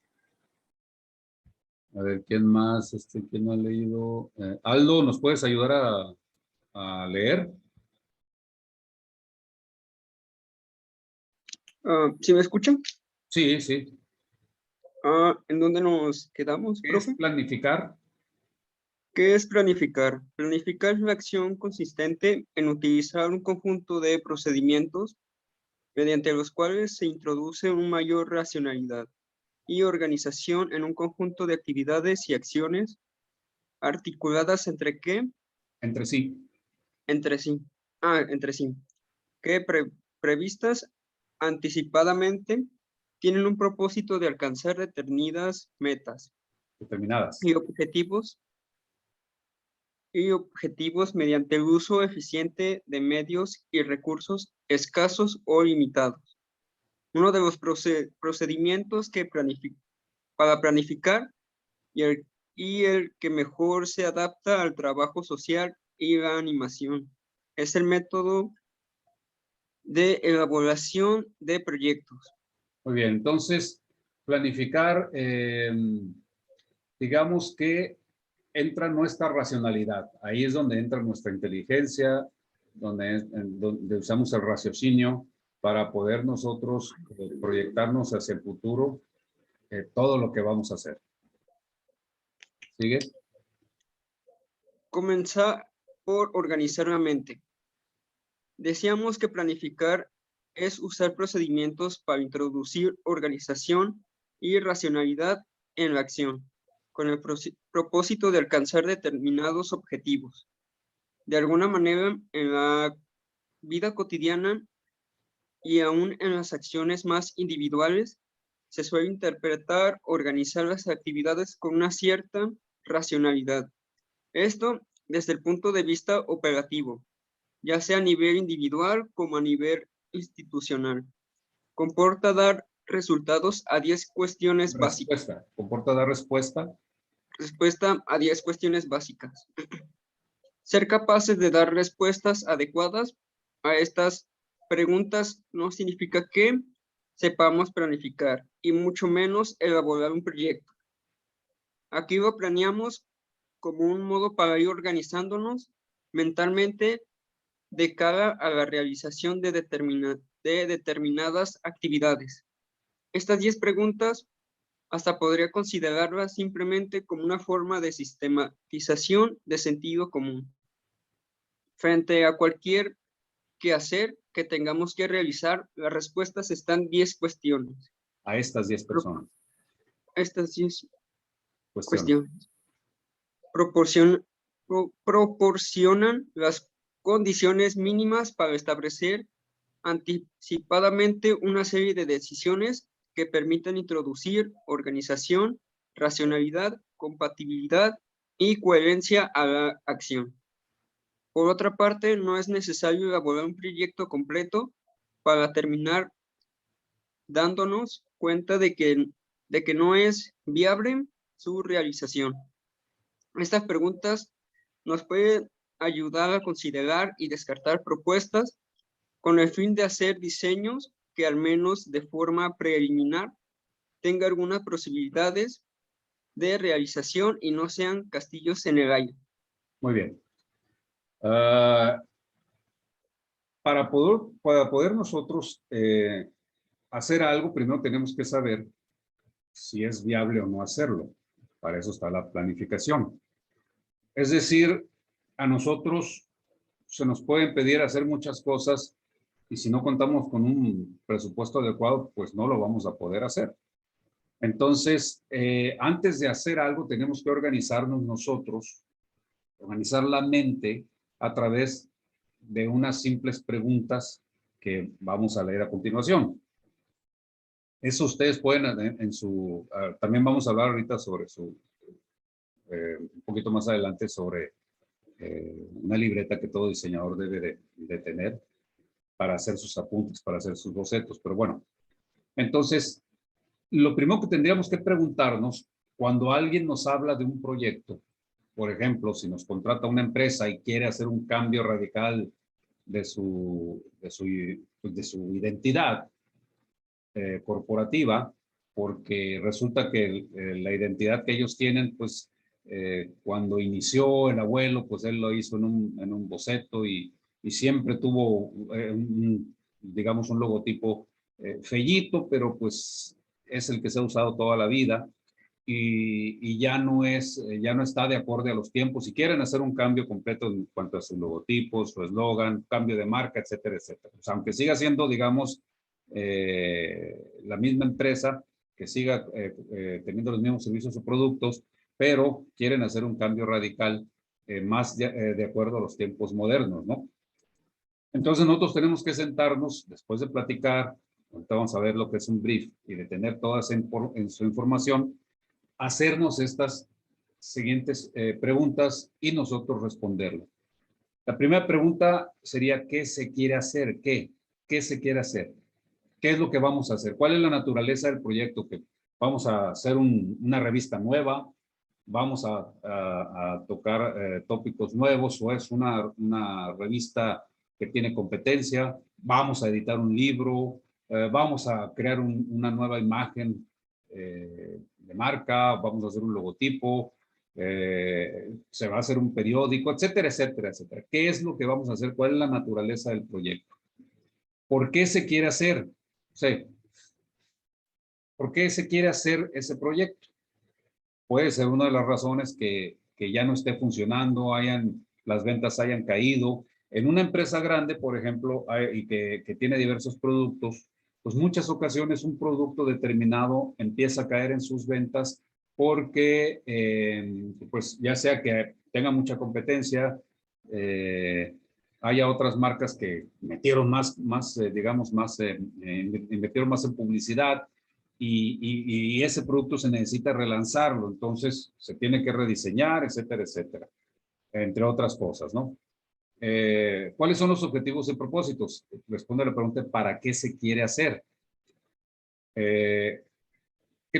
A ver, ¿quién más? ¿Quién no ha leído? Aldo, ¿nos puedes ayudar a leer? ¿Sí me escuchan? Sí, sí. ¿En dónde nos quedamos, ¿Qué es profe? planificar? ¿Qué es planificar? Planificar es la acción consistente en utilizar un conjunto de procedimientos mediante los cuales se introduce una mayor racionalidad y organización en un conjunto de actividades y acciones articuladas entre qué? Entre sí. Entre sí. Entre sí. Que previstas anticipadamente tienen un propósito de alcanzar determinadas metas Determinadas. y objetivos mediante el uso eficiente de medios y recursos escasos o limitados. uno de los procedimientos para planificar y el que mejor se adapta al trabajo social y la animación. Es el método de elaboración de proyectos. Muy bien, entonces, planificar, digamos que entra nuestra racionalidad. Ahí es donde entra nuestra inteligencia, donde usamos el raciocinio para poder nosotros proyectarnos hacia el futuro, todo lo que vamos a hacer. ¿Sigue? Comenzar por organizar la mente. Decíamos que planificar es usar procedimientos para introducir organización y racionalidad en la acción, con el propósito de alcanzar determinados objetivos. De alguna manera, en la vida cotidiana y aún en las acciones más individuales, se suele interpretar, organizar las actividades con una cierta racionalidad. Esto desde el punto de vista operativo, ya sea a nivel individual como a nivel institucional. Comporta dar resultados a 10 cuestiones básicas. Comporta dar respuesta. Respuesta a 10 cuestiones básicas. Ser capaces de dar respuestas adecuadas a estas preguntas no significa que sepamos planificar y mucho menos elaborar un proyecto. Aquí lo planeamos como un modo para ir organizándonos mentalmente de cara a la realización de determinadas actividades. Estas 10 preguntas hasta podría considerarlas simplemente como una forma de sistematización de sentido común. Frente a cualquier quehacer que tengamos que realizar, las respuestas están 10 cuestiones. A estas 10 personas. Estas 10 cuestiones. Proporcionan las condiciones mínimas para establecer anticipadamente una serie de decisiones que permitan introducir organización, racionalidad, compatibilidad y coherencia a la acción. Por otra parte, no es necesario elaborar un proyecto completo para terminar dándonos cuenta de que no es viable su realización. Estas preguntas nos pueden ayudar a considerar y descartar propuestas con el fin de hacer diseños que al menos de forma preliminar tengan algunas posibilidades de realización y no sean castillos en el aire. Muy bien. Para poder nosotros hacer algo, primero tenemos que saber si es viable o no hacerlo. Para eso está la planificación. Es decir, a nosotros se nos pueden pedir hacer muchas cosas y si no contamos con un presupuesto adecuado, pues no lo vamos a poder hacer. Entonces, antes de hacer algo, tenemos que organizarnos nosotros, organizar la mente a través de unas simples preguntas que vamos a leer a continuación. Eso ustedes pueden también vamos a hablar ahorita sobre un poquito más adelante sobre una libreta que todo diseñador debe de tener para hacer sus apuntes, para hacer sus bocetos. Pero bueno, entonces, lo primero que tendríamos que preguntarnos cuando alguien nos habla de un proyecto, por ejemplo, si nos contrata una empresa y quiere hacer un cambio radical de su identidad corporativa, porque resulta que la identidad que ellos tienen, pues cuando inició el abuelo, pues él lo hizo en un boceto y siempre tuvo, digamos, un logotipo fellito, pero pues es el que se ha usado toda la vida y ya no está de acorde a los tiempos. Si quieren hacer un cambio completo en cuanto a su logotipo, su eslogan, cambio de marca, etcétera, etcétera. Pues, aunque siga siendo, digamos, la misma empresa, que siga teniendo los mismos servicios o productos, pero quieren hacer un cambio radical más de acuerdo a los tiempos modernos, ¿no? Entonces nosotros tenemos que sentarnos, después de platicar, ahorita vamos a ver lo que es un brief, y de tener toda su información, hacernos estas siguientes preguntas y nosotros responderlas. La primera pregunta sería, ¿qué se quiere hacer? ¿Qué se quiere hacer? ¿Qué es lo que vamos a hacer? ¿Cuál es la naturaleza del proyecto? Que vamos a hacer una revista nueva, vamos a tocar tópicos nuevos, o es una revista que tiene competencia, vamos a editar un libro, vamos a crear una nueva imagen de marca, vamos a hacer un logotipo, se va a hacer un periódico, etcétera, etcétera, etcétera. ¿Qué es lo que vamos a hacer? ¿Cuál es la naturaleza del proyecto? ¿Por qué se quiere hacer? Sí. ¿Por qué se quiere hacer ese proyecto? Puede ser una de las razones que ya no esté funcionando, las ventas hayan caído. En una empresa grande, por ejemplo, y que tiene diversos productos, pues muchas ocasiones un producto determinado empieza a caer en sus ventas porque, pues ya sea que tenga mucha competencia, haya otras marcas que metieron invirtieron más en publicidad, y ese producto se necesita relanzarlo, entonces se tiene que rediseñar, etcétera, etcétera, entre otras cosas, ¿no? ¿Cuáles son los objetivos y propósitos? Responde a la pregunta, ¿para qué se quiere hacer? ¿Qué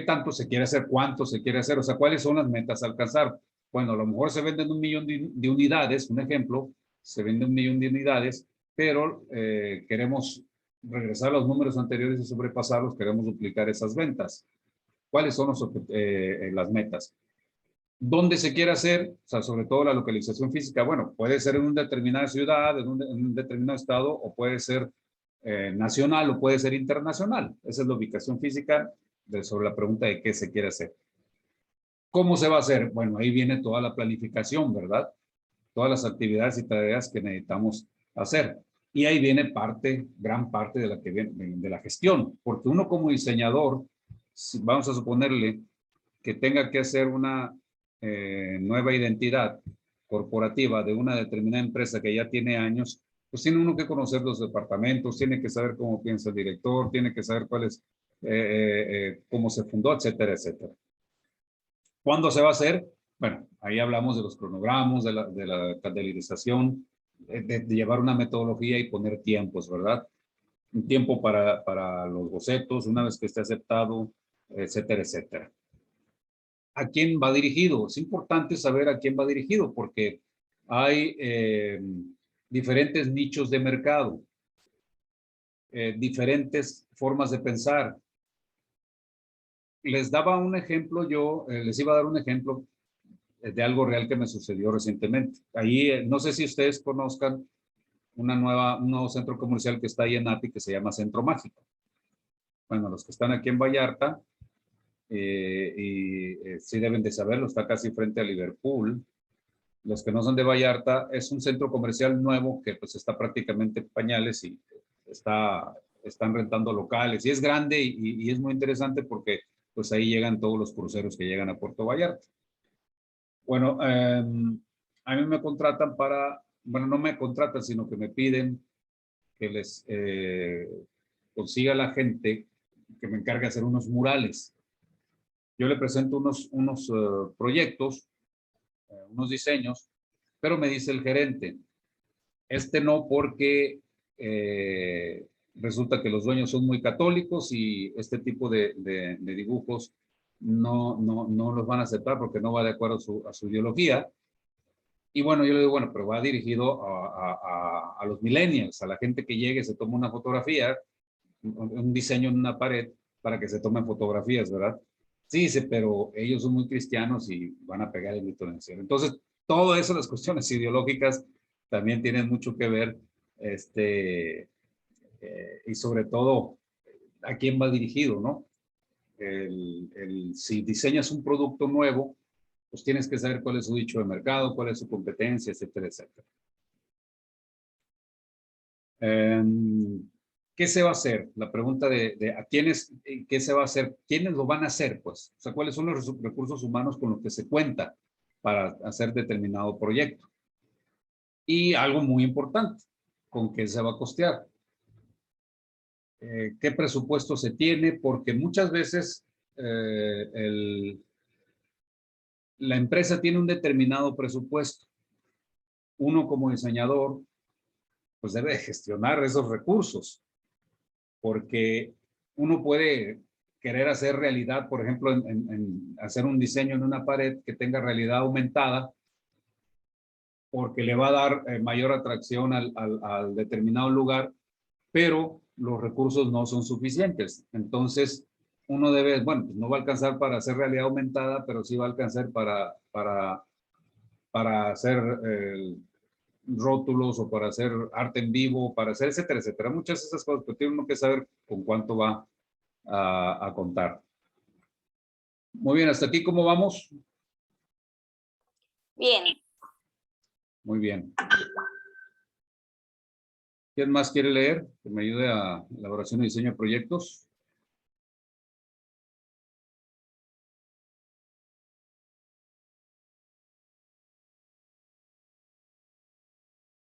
tanto se quiere hacer? ¿Cuánto se quiere hacer? O sea, ¿cuáles son las metas a alcanzar? Bueno, a lo mejor se venden 1 millón de unidades, un ejemplo, se vende 1 millón de unidades, pero queremos regresar a los números anteriores y sobrepasarlos, queremos duplicar esas ventas. ¿Cuáles son las metas? ¿Dónde se quiere hacer? O sea, sobre todo la localización física. Bueno, puede ser en una determinada ciudad, en un determinado estado, o puede ser nacional, o puede ser internacional. Esa es la ubicación física sobre la pregunta de qué se quiere hacer. ¿Cómo se va a hacer? Bueno, ahí viene toda la planificación, ¿verdad? Todas las actividades y tareas que necesitamos hacer. Y ahí viene gran parte de la gestión, porque uno como diseñador, vamos a suponerle que tenga que hacer una nueva identidad corporativa de una determinada empresa que ya tiene años, pues tiene uno que conocer los departamentos, tiene que saber cómo piensa el director, tiene que saber cómo se fundó, etcétera, etcétera. ¿Cuándo se va a hacer? Bueno, ahí hablamos de los cronogramas, de la calendarización, de llevar una metodología y poner tiempos, ¿verdad? Un tiempo para los bocetos, una vez que esté aceptado, etcétera, etcétera. ¿A quién va dirigido? Es importante saber a quién va dirigido porque hay diferentes nichos de mercado, diferentes formas de pensar. Les daba un ejemplo les iba a dar un ejemplo de algo real que me sucedió recientemente. Ahí, no sé si ustedes conozcan un nuevo centro comercial que está ahí en API que se llama Centro Mágico. Bueno, los que están aquí en Vallarta, sí deben de saberlo, está casi frente a Liverpool. Los que no son de Vallarta, es un centro comercial nuevo que pues está prácticamente en pañales y están rentando locales. Y es grande y es muy interesante porque pues ahí llegan todos los cruceros que llegan a Puerto Vallarta. Bueno, a mí me contratan bueno, no me contratan, sino que me piden que les consiga a la gente que me encargue de hacer unos murales. Yo le presento unos proyectos, unos diseños, pero me dice el gerente, no porque resulta que los dueños son muy católicos y este tipo de dibujos no los van a aceptar porque no va de acuerdo a su ideología. Y bueno, yo le digo, bueno, pero va dirigido a los millennials, a la gente que llegue, se toma una fotografía, un diseño en una pared para que se tomen fotografías, ¿verdad? Sí, dice, pero ellos son muy cristianos y van a pegar el grito en el cielo. Entonces, todo eso, las cuestiones ideológicas, también tienen mucho que ver, y sobre todo, a quién va dirigido, ¿no? Si diseñas un producto nuevo, pues tienes que saber cuál es su nicho de mercado, cuál es su competencia, etcétera, etcétera. ¿Qué se va a hacer? La pregunta de a quiénes, ¿qué se va a hacer? ¿Quiénes lo van a hacer? Pues, o sea, ¿cuáles son los recursos humanos con los que se cuenta para hacer determinado proyecto? Y algo muy importante, ¿con qué se va a costear? ¿Qué presupuesto se tiene? Porque muchas veces la empresa tiene un determinado presupuesto. Uno como diseñador, pues debe gestionar esos recursos. porque uno puede querer hacer realidad, por ejemplo, en hacer un diseño en una pared que tenga realidad aumentada, porque le va a dar mayor atracción al determinado lugar, pero los recursos no son suficientes. Entonces, uno debe, bueno, pues no va a alcanzar para hacer realidad aumentada, pero sí va a alcanzar para hacer rótulos o para hacer arte en vivo, para hacer etcétera, etcétera. Muchas de esas cosas, pero tiene uno que saber con cuánto va a contar. Muy bien, hasta aquí, ¿cómo vamos? Bien. Muy bien. ¿Quién más quiere leer? Que me ayude a elaboración y diseño de proyectos.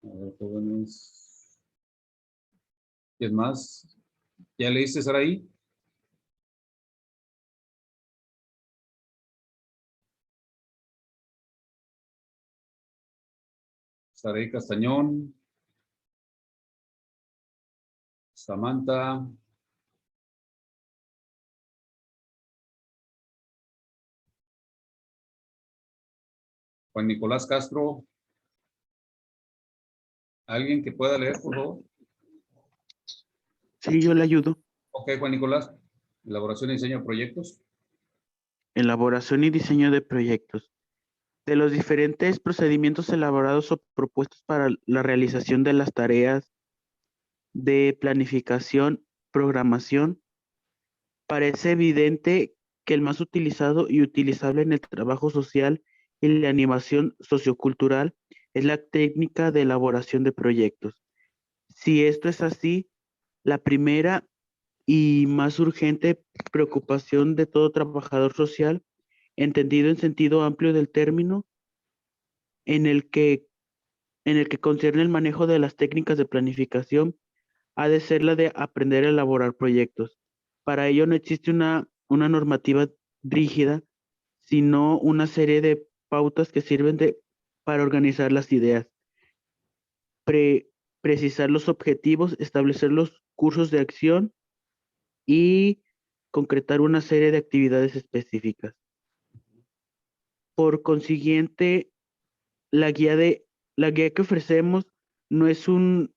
A ver, jóvenes. ¿Quién más? ¿Ya leíste, Saraí? Saraí Castañón. Samantha. Juan Nicolás Castro. ¿Alguien que pueda leer, por favor? Sí, yo le ayudo. Ok, Juan Nicolás. Elaboración y diseño de proyectos. Elaboración y diseño de proyectos. De los diferentes procedimientos elaborados o propuestos para la realización de las tareas de planificación, programación, parece evidente que el más utilizado y utilizable en el trabajo social y la animación sociocultural es la técnica de elaboración de proyectos. Si esto es así, la primera y más urgente preocupación de todo trabajador social, entendido en sentido amplio del término, en el que concierne el manejo de las técnicas de planificación, ha de ser la de aprender a elaborar proyectos. Para ello no existe una normativa rígida, sino una serie de pautas que sirven para organizar las ideas, precisar los objetivos, establecer los cursos de acción y concretar una serie de actividades específicas. Por consiguiente, la guía que ofrecemos no es un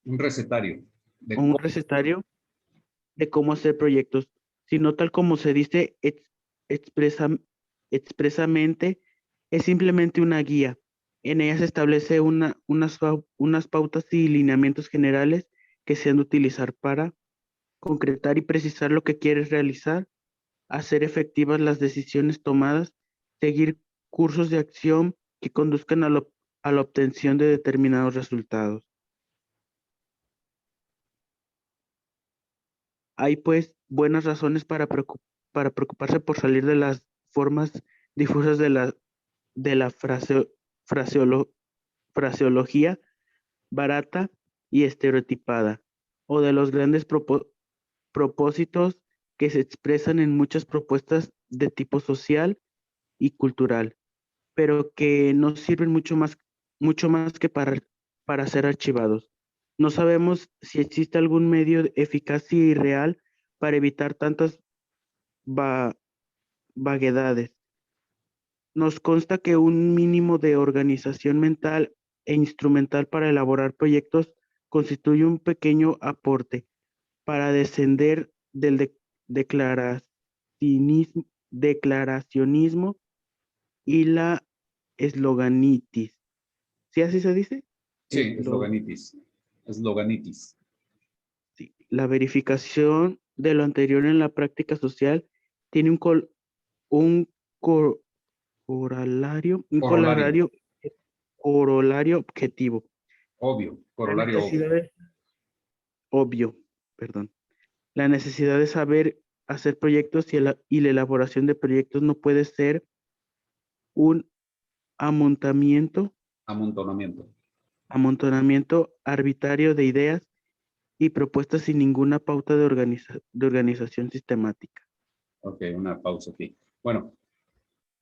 recetario. Un recetario de cómo hacer proyectos, sino tal como se dice expresamente, es simplemente una guía. En ella se establece unas pautas y lineamientos generales que se han de utilizar para concretar y precisar lo que quieres realizar, hacer efectivas las decisiones tomadas, seguir cursos de acción que conduzcan a la obtención de determinados resultados. Hay pues buenas razones para preocuparse por salir de las formas difusas de la fraseología barata y estereotipada, o de los grandes propósitos que se expresan en muchas propuestas de tipo social y cultural, pero que no sirven mucho más que para ser archivados. No sabemos si existe algún medio eficaz y real para evitar tantas vaguedades. Nos consta que un mínimo de organización mental e instrumental para elaborar proyectos constituye un pequeño aporte para descender del declaracionismo y la esloganitis. ¿Sí así se dice? Sí, esloganitis. Esloganitis. Sí. La verificación de lo anterior en la práctica social tiene un corolario objetivo. Obvio, corolario obvio, perdón. La necesidad de saber hacer proyectos y la elaboración de proyectos no puede ser un amontonamiento arbitrario de ideas y propuestas sin ninguna pauta de organización sistemática. Ok, una pausa aquí. Bueno,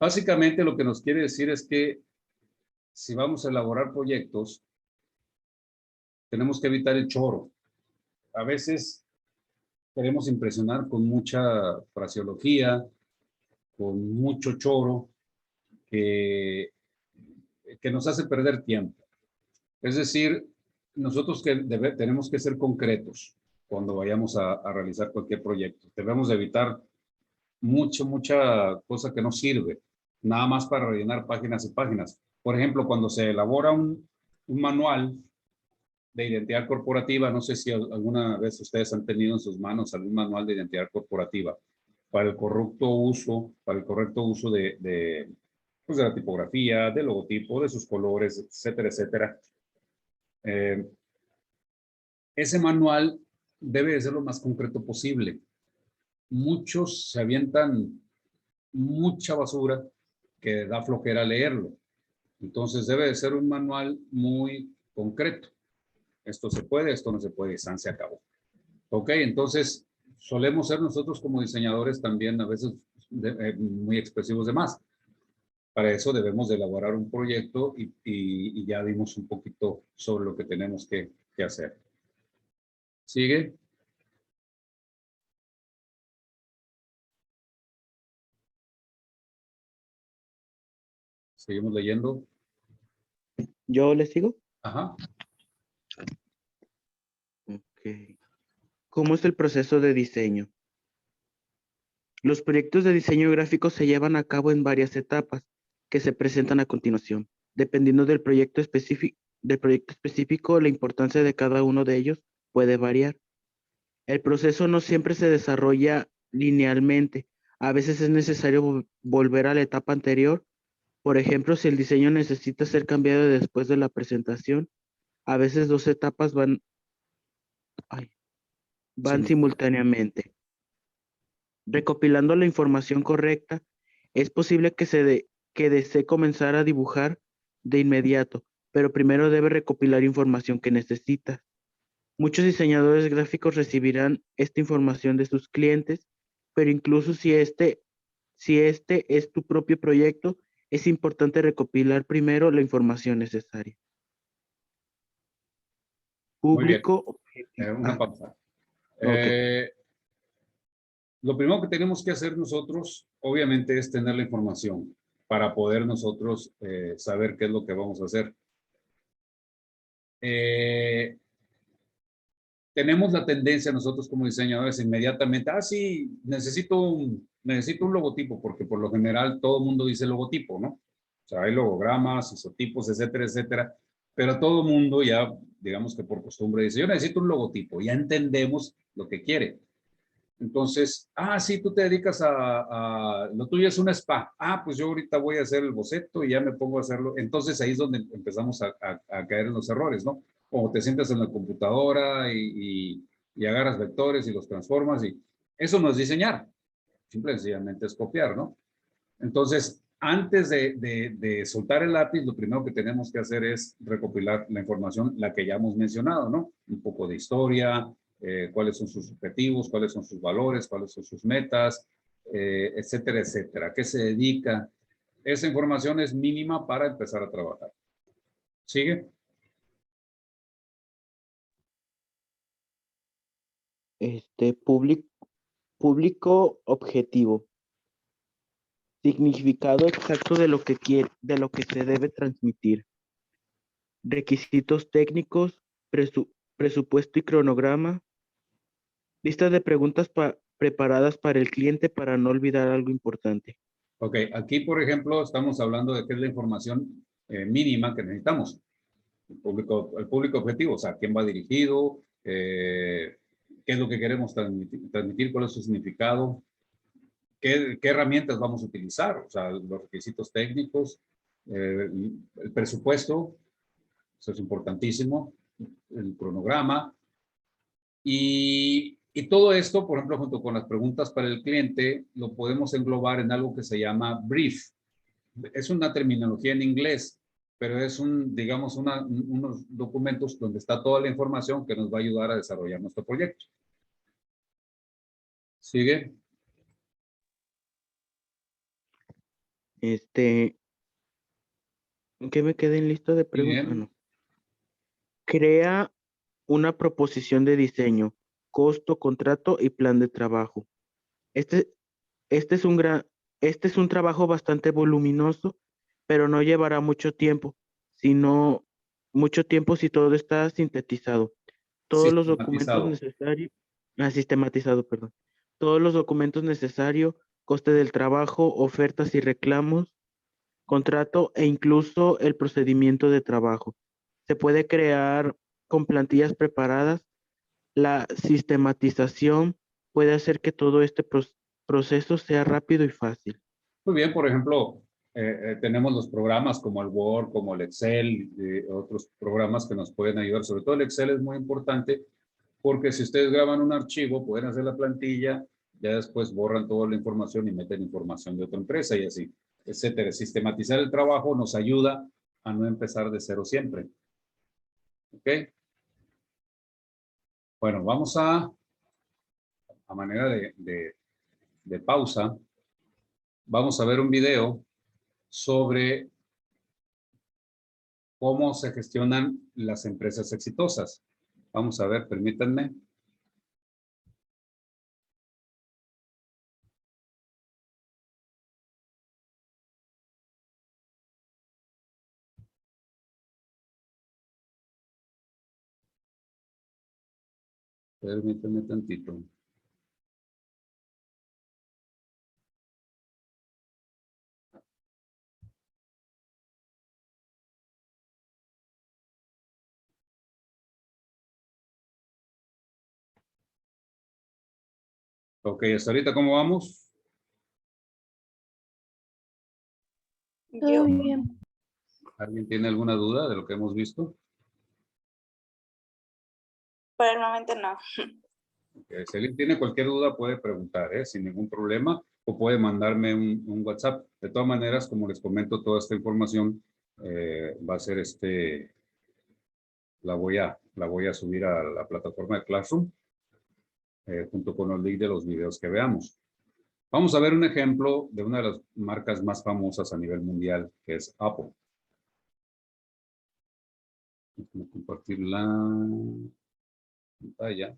básicamente lo que nos quiere decir es que si vamos a elaborar proyectos, tenemos que evitar el choro. a veces queremos impresionar con mucha fraseología, con mucho choro, que nos hace perder tiempo. Es decir, nosotros tenemos que ser concretos cuando vayamos a realizar cualquier proyecto. Debemos de evitar mucha cosa que no sirve, nada más para rellenar páginas y páginas. Por ejemplo, cuando se elabora un manual de identidad corporativa, no sé si alguna vez ustedes han tenido en sus manos algún manual de identidad corporativa para el correcto uso, pues de la tipografía, del logotipo, de sus colores, etcétera, etcétera. Ese manual debe de ser lo más concreto posible. Muchos se avientan mucha basura que da flojera leerlo. Entonces debe de ser un manual muy concreto. Esto se puede, esto no se puede, y se acabó. Ok, entonces solemos ser nosotros como diseñadores también a veces muy expresivos de más. Para eso debemos de elaborar un proyecto y ya vimos un poquito sobre lo que tenemos que hacer. ¿Sigue? ¿Seguimos leyendo? ¿Yo le sigo? Ajá. Ok. ¿Cómo es el proceso de diseño? Los proyectos de diseño gráfico se llevan a cabo en varias etapas que se presentan a continuación. Dependiendo del proyecto específico, la importancia de cada uno de ellos puede variar. El proceso no siempre se desarrolla linealmente. A veces es necesario volver a la etapa anterior. Por ejemplo, si el diseño necesita ser cambiado después de la presentación, a veces dos etapas van simultáneamente. Recopilando la información correcta, es posible que desee comenzar a dibujar de inmediato, pero primero debe recopilar información que necesita. Muchos diseñadores gráficos recibirán esta información de sus clientes, pero incluso si este es tu propio proyecto, es importante recopilar primero la información necesaria. Muy bien. Público. Una pausa. Ok. Lo primero que tenemos que hacer nosotros, obviamente, es tener la información para poder nosotros saber qué es lo que vamos a hacer. Tenemos la tendencia nosotros como diseñadores inmediatamente, sí, necesito un logotipo, porque por lo general todo el mundo dice logotipo, ¿no? O sea, hay logogramas, isotipos, etcétera, etcétera, pero todo el mundo ya, digamos que por costumbre dice, yo necesito un logotipo, ya entendemos lo que quiere. Entonces, sí, tú te dedicas lo tuyo es un spa. Pues yo ahorita voy a hacer el boceto y ya me pongo a hacerlo. Entonces ahí es donde empezamos a caer en los errores, ¿no? O te sientas en la computadora y agarras vectores y los transformas y eso no es diseñar. Simple y sencillamente es copiar, ¿no? Entonces, antes de soltar el lápiz, lo primero que tenemos que hacer es recopilar la información, la que ya hemos mencionado, ¿no? Un poco de historia, cuáles son sus objetivos, cuáles son sus valores, cuáles son sus metas, etcétera, etcétera. ¿A qué se dedica? Esa información es mínima para empezar a trabajar. ¿Sigue? Público objetivo. Significado exacto de lo que se debe transmitir. Requisitos técnicos, presupuesto y cronograma. Lista de preguntas preparadas para el cliente para no olvidar algo importante. Ok, aquí por ejemplo estamos hablando de qué es la información mínima que necesitamos. El público objetivo, o sea, quién va dirigido, qué es lo que queremos transmitir, cuál es su significado, qué herramientas vamos a utilizar, o sea, los requisitos técnicos, el presupuesto, eso es importantísimo, el cronograma, y todo esto, por ejemplo, junto con las preguntas para el cliente, lo podemos englobar en algo que se llama brief. Es una terminología en inglés, pero es digamos, unos documentos donde está toda la información que nos va a ayudar a desarrollar nuestro proyecto. ¿Sigue? ¿Qué me quedé en lista de preguntas? Bien. No. Crea una proposición de diseño. costo, contrato y plan de trabajo. Este, este es un trabajo bastante voluminoso, pero no llevará mucho tiempo si todo está sintetizado. Todos los documentos Sistematizado. necesarios, sistematizado, perdón. Todos los documentos necesarios, coste del trabajo, ofertas y reclamos, contrato e incluso el procedimiento de trabajo. Se puede crear con plantillas preparadas. La sistematización puede hacer que todo este proceso sea rápido y fácil. Muy bien, por ejemplo, tenemos los programas como el Word, como el Excel, otros programas que nos pueden ayudar. Sobre todo el Excel es muy importante porque si ustedes graban un archivo, pueden hacer la plantilla, ya después borran toda la información y meten información de otra empresa y así, etcétera. Sistematizar el trabajo nos ayuda a no empezar de cero siempre. ¿Ok? Bueno, vamos a manera de pausa, vamos a ver un video sobre cómo se gestionan las empresas exitosas. Vamos a ver, permítanme. Permítanme tantito. Ok, hasta ahorita, ¿cómo vamos? Todo bien. ¿Alguien tiene alguna duda de lo que hemos visto? Por el momento no. Okay. Si alguien tiene cualquier duda, puede preguntar, sin ningún problema, o puede mandarme un WhatsApp. De todas maneras, como les comento, toda esta información va a ser la voy a subir a la plataforma de Classroom, junto con los links de los videos que veamos. Vamos a ver un ejemplo de una de las marcas más famosas a nivel mundial, que es Apple. Voy a compartir la pantalla.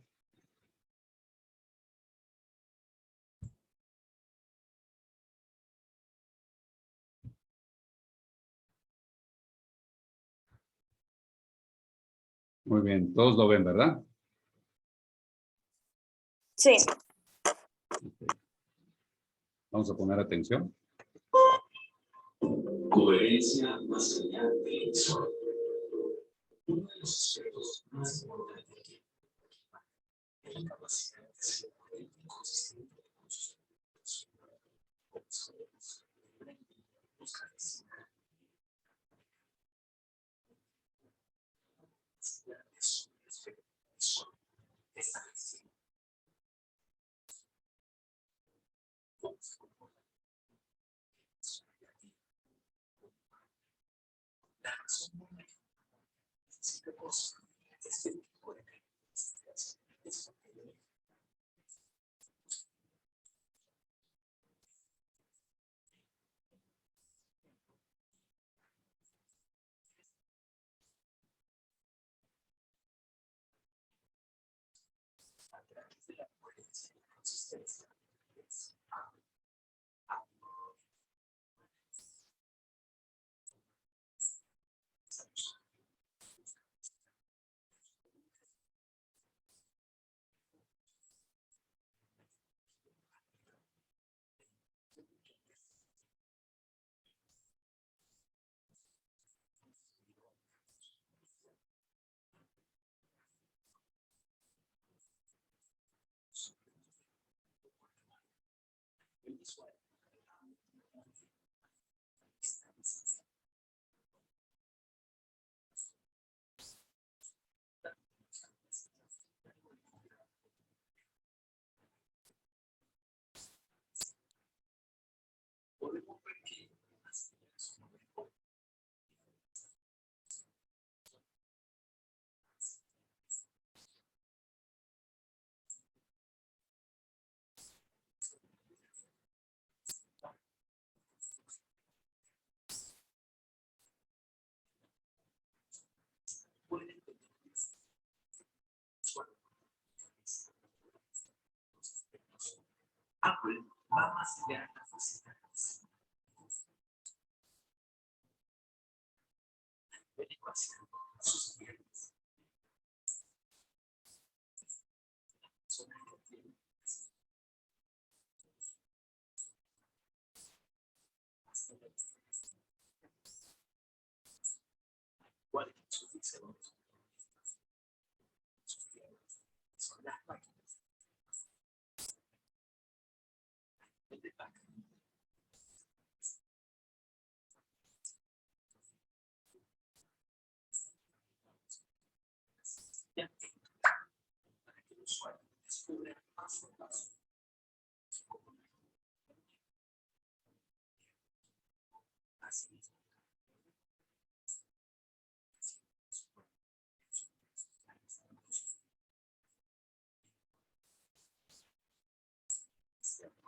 Muy bien, todos lo ven, ¿verdad? Sí. Vamos a poner atención. Coherencia más allá del sol. Uno de los aspectos más importantes es la capacidad de ser coherente y consistente con sus objetivos. Buscar Apple va más allá de la facilidades. Sus clientes. ¿Cuál es su diseño? Sus clientes son las máquinas. El de pack. Para que el usuario descubra paso a paso. Así mismo. Pero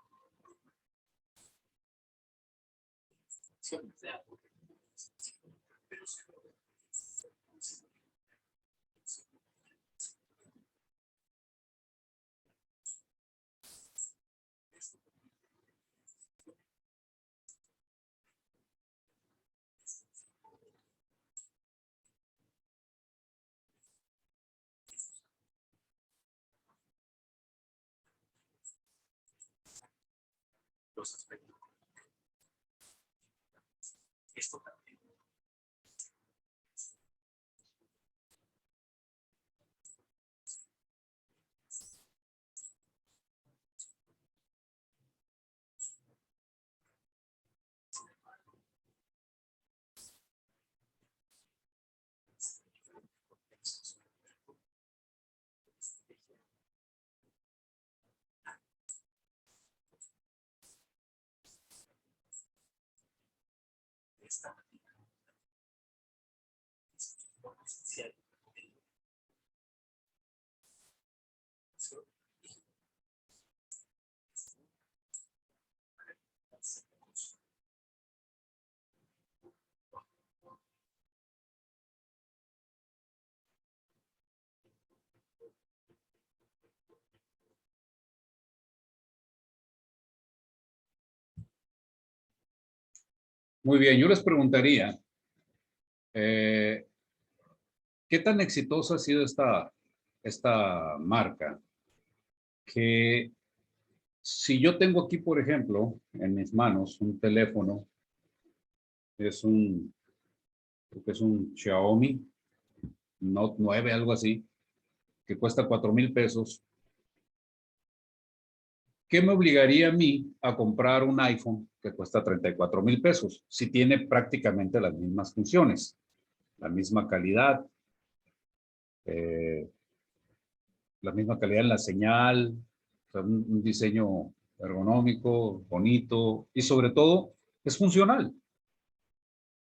los aspectos. Esto también. Esta manera es esencial. Muy bien, yo les preguntaría, ¿qué tan exitosa ha sido esta marca? Que si yo tengo aquí, por ejemplo, en mis manos un teléfono, creo que es un Xiaomi Note 9, algo así, que cuesta 4,000 pesos. ¿Qué me obligaría a mí a comprar un iPhone que cuesta 34,000 pesos? Si tiene prácticamente las mismas funciones, la misma calidad, la misma calidad en la señal, o sea, un diseño ergonómico, bonito y sobre todo es funcional.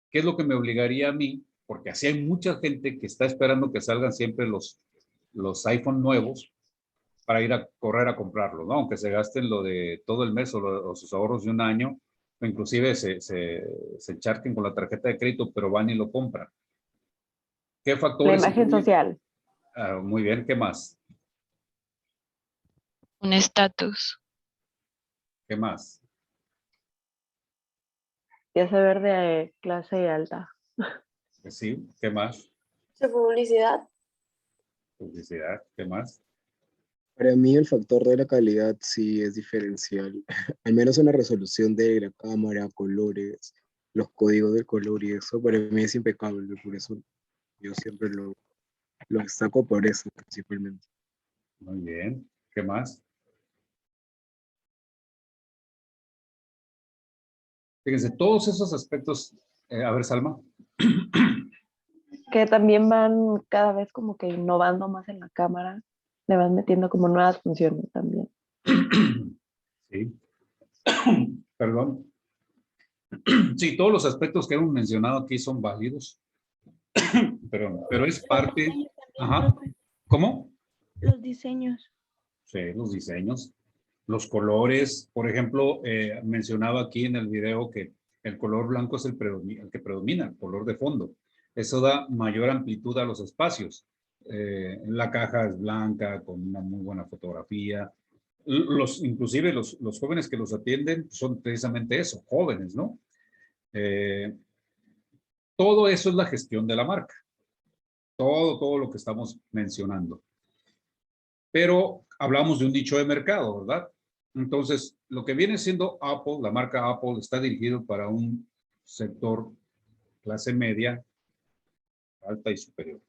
¿Qué es lo que me obligaría a mí? Porque así hay mucha gente que está esperando que salgan siempre los iPhone nuevos para ir a correr a comprarlo, ¿no? Aunque se gasten lo de todo el mes o sus ahorros de un año, o inclusive se encharquen con la tarjeta de crédito, pero van y lo compran. ¿Qué factores? La imagen social. Muy bien, ¿qué más? Un estatus. ¿Qué más? Ya saber de clase alta. Sí, ¿qué más? Su publicidad. Publicidad, ¿qué más? Para mí el factor de la calidad sí es diferencial, al menos en la resolución de la cámara, colores, los códigos del color y eso, para mí es impecable, por eso yo siempre lo destaco por eso principalmente. Muy bien, ¿qué más? Fíjense, todos esos aspectos, a ver, Salma. Que también van cada vez como que innovando más en la cámara, le van metiendo como nuevas funciones también. Sí. Perdón. Sí, todos los aspectos que hemos mencionado aquí son válidos. Pero es parte. Ajá. ¿Cómo? Los diseños. Sí, los diseños. Los colores, por ejemplo, mencionaba aquí en el video que el color blanco es el que predomina, el color de fondo. Eso da mayor amplitud a los espacios. La caja es blanca con una muy buena fotografía. Inclusive los jóvenes que los atienden son precisamente eso, jóvenes, ¿no? Todo eso es la gestión de la marca. Todo lo que estamos mencionando. Pero hablamos de un nicho de mercado, ¿verdad? Entonces, lo que viene siendo Apple, la marca Apple, está dirigido para un sector clase media, alta y superior.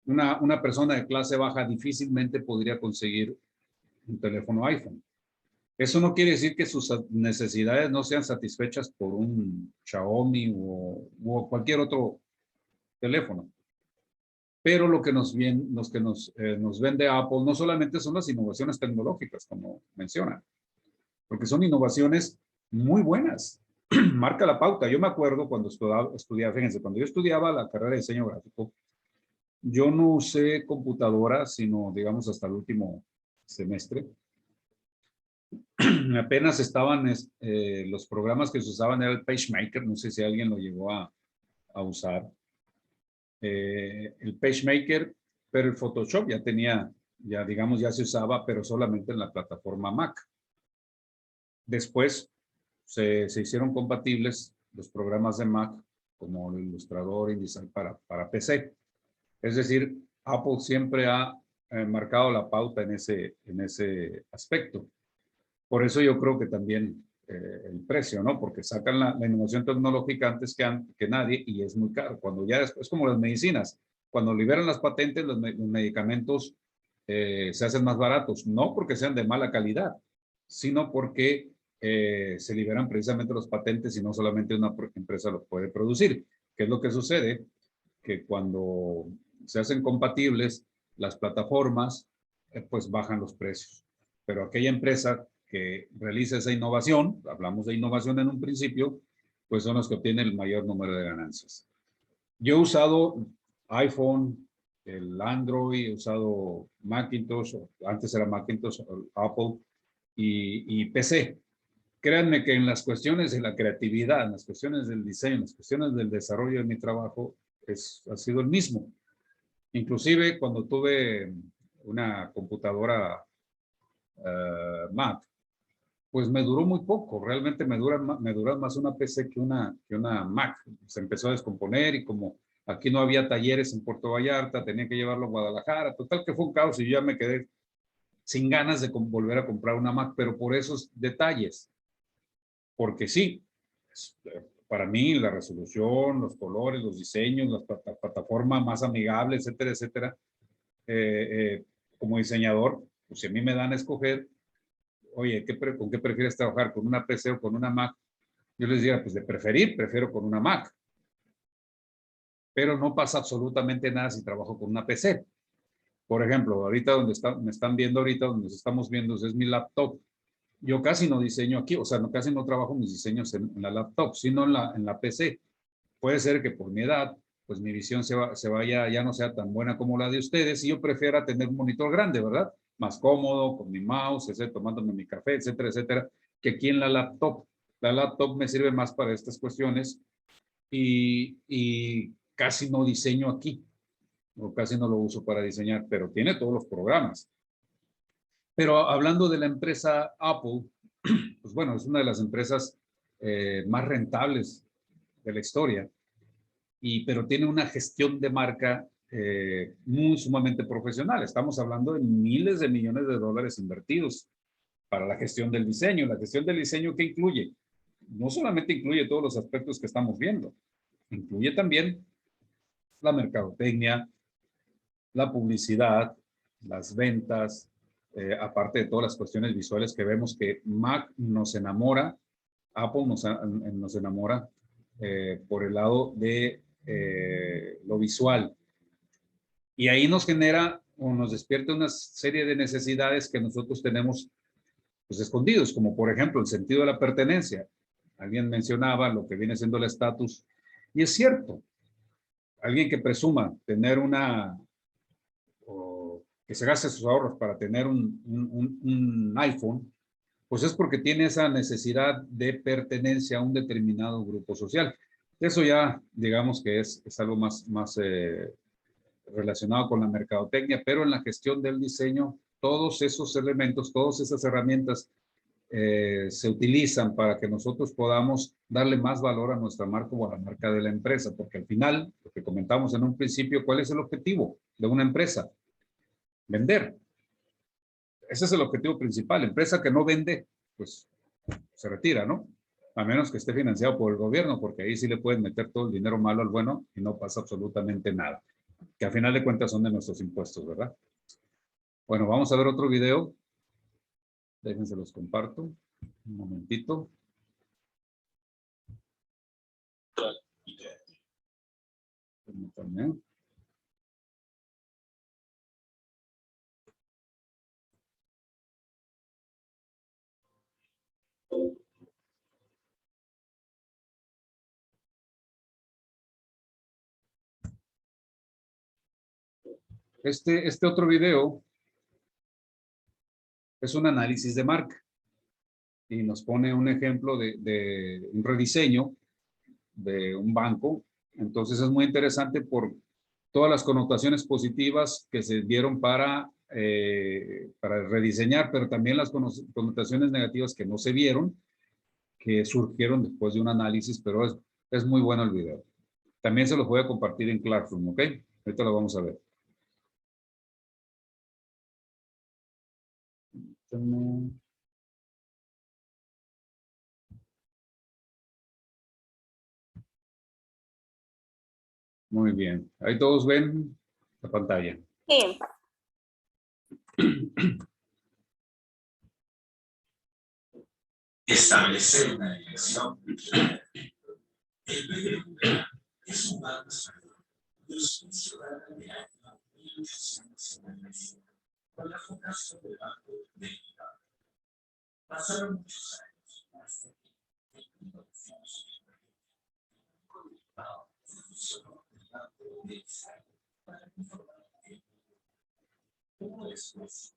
Una persona de clase baja difícilmente podría conseguir un teléfono iPhone. Eso no quiere decir que sus necesidades no sean satisfechas por un Xiaomi o cualquier otro teléfono. Pero lo que nos vende Apple no solamente son las innovaciones tecnológicas, como mencionan, porque son innovaciones muy buenas. Marca la pauta. Yo me acuerdo cuando estudiaba, fíjense, cuando yo estudiaba la carrera de diseño gráfico, yo no usé computadora, sino, digamos, hasta el último semestre. Apenas estaban los programas que se usaban, era el PageMaker, no sé si alguien lo llegó a usar. El PageMaker, pero el Photoshop ya tenía, digamos, ya se usaba, pero solamente en la plataforma Mac. Después se hicieron compatibles los programas de Mac, como el Illustrator, InDesign para PC. Es decir, Apple siempre ha marcado la pauta en ese aspecto. Por eso yo creo que también el precio, ¿no? Porque sacan la innovación tecnológica antes que nadie y es muy caro. Cuando ya es como las medicinas. Cuando liberan las patentes, los medicamentos se hacen más baratos. No porque sean de mala calidad, sino porque se liberan precisamente los patentes y no solamente una empresa los puede producir. ¿Qué es lo que sucede? Que cuando se hacen compatibles las plataformas, pues bajan los precios. Pero aquella empresa que realiza esa innovación, hablamos de innovación en un principio, pues son los que obtienen el mayor número de ganancias. Yo he usado iPhone, el Android, he usado Macintosh, antes era Macintosh, Apple y PC. Créanme que en las cuestiones de la creatividad, en las cuestiones del diseño, en las cuestiones del desarrollo de mi trabajo, ha sido el mismo. Inclusive cuando tuve una computadora Mac, pues me duró muy poco. Realmente me dura más una PC que una Mac. Se empezó a descomponer y como aquí no había talleres en Puerto Vallarta, tenía que llevarlo a Guadalajara. Total que fue un caos y yo ya me quedé sin ganas de volver a comprar una Mac, pero por esos detalles. Porque sí, para mí la resolución, los colores, los diseños, la plataforma más amigable, etcétera, etcétera. Como diseñador, pues si a mí me dan a escoger, oye, ¿con qué prefieres trabajar? ¿Con una PC o con una Mac? Yo les diría, pues de prefiero con una Mac. Pero no pasa absolutamente nada si trabajo con una PC. Por ejemplo, ahorita me están viendo ahorita, donde nos estamos viendo, es mi laptop. Yo casi no diseño aquí, o sea, casi no trabajo mis diseños en la laptop, sino en la PC. Puede ser que por mi edad, pues mi visión se vaya, ya no sea tan buena como la de ustedes y yo prefiera tener un monitor grande, ¿verdad? Más cómodo, con mi mouse, etcétera, tomándome mi café, etcétera, etcétera, que aquí en la laptop. La laptop me sirve más para estas cuestiones y casi no diseño aquí, o casi no lo uso para diseñar, pero tiene todos los programas. Pero hablando de la empresa Apple, pues bueno, es una de las empresas más rentables de la historia, pero tiene una gestión de marca muy sumamente profesional. Estamos hablando de miles de millones de dólares invertidos para la gestión del diseño. La gestión del diseño, ¿qué incluye? No solamente incluye todos los aspectos que estamos viendo, incluye también la mercadotecnia, la publicidad, las ventas, aparte de todas las cuestiones visuales que vemos que Mac nos enamora, Apple nos enamora por el lado de lo visual. Y ahí nos genera o nos despierta una serie de necesidades que nosotros tenemos pues, escondidos, como por ejemplo el sentido de la pertenencia. Alguien mencionaba lo que viene siendo el estatus, y es cierto, alguien que presuma tener que se gaste sus ahorros para tener un iPhone, pues es porque tiene esa necesidad de pertenencia a un determinado grupo social. Eso ya, digamos que es algo más relacionado con la mercadotecnia, pero en la gestión del diseño, todos esos elementos, todas esas herramientas se utilizan para que nosotros podamos darle más valor a nuestra marca o a la marca de la empresa, porque al final, lo que comentamos en un principio, ¿cuál es el objetivo de una empresa? Vender. Ese es el objetivo principal. Empresa que no vende, pues se retira, ¿no? A menos que esté financiado por el gobierno, porque ahí sí le pueden meter todo el dinero malo al bueno y no pasa absolutamente nada. Que al final de cuentas son de nuestros impuestos, ¿verdad? Bueno, vamos a ver otro video. Déjense los comparto. Un momentito. Permítanme. Este otro video es un análisis de marca y nos pone un ejemplo de un rediseño de un banco. Entonces es muy interesante por todas las connotaciones positivas que se dieron para rediseñar, pero también las connotaciones negativas que no se vieron, que surgieron después de un análisis, pero es muy bueno el video. También se los voy a compartir en Classroom, ¿ok? Ahorita lo vamos a ver. Muy bien. Ahí todos ven la pantalla. Sí. Establecer una dirección. El BBVA es un banco español. Los funcionarios de año 1895 con la fundación del Banco de Italia. Pasaron muchos años hasta que en 1990 funcionó el Banco de Italia para informar el mundo. Como después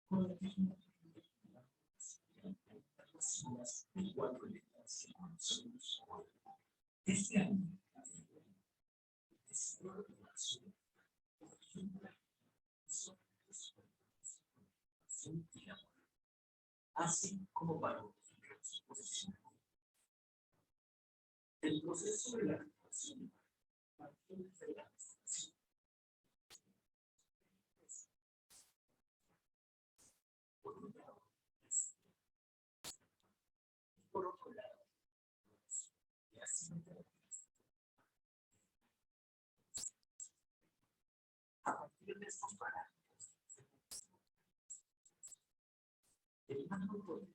con el mismo este año así como para su posición. El proceso de la actuación partió desde la abstracción. Por un lado, por otro lado, y así a partir de estos parámetros, el banco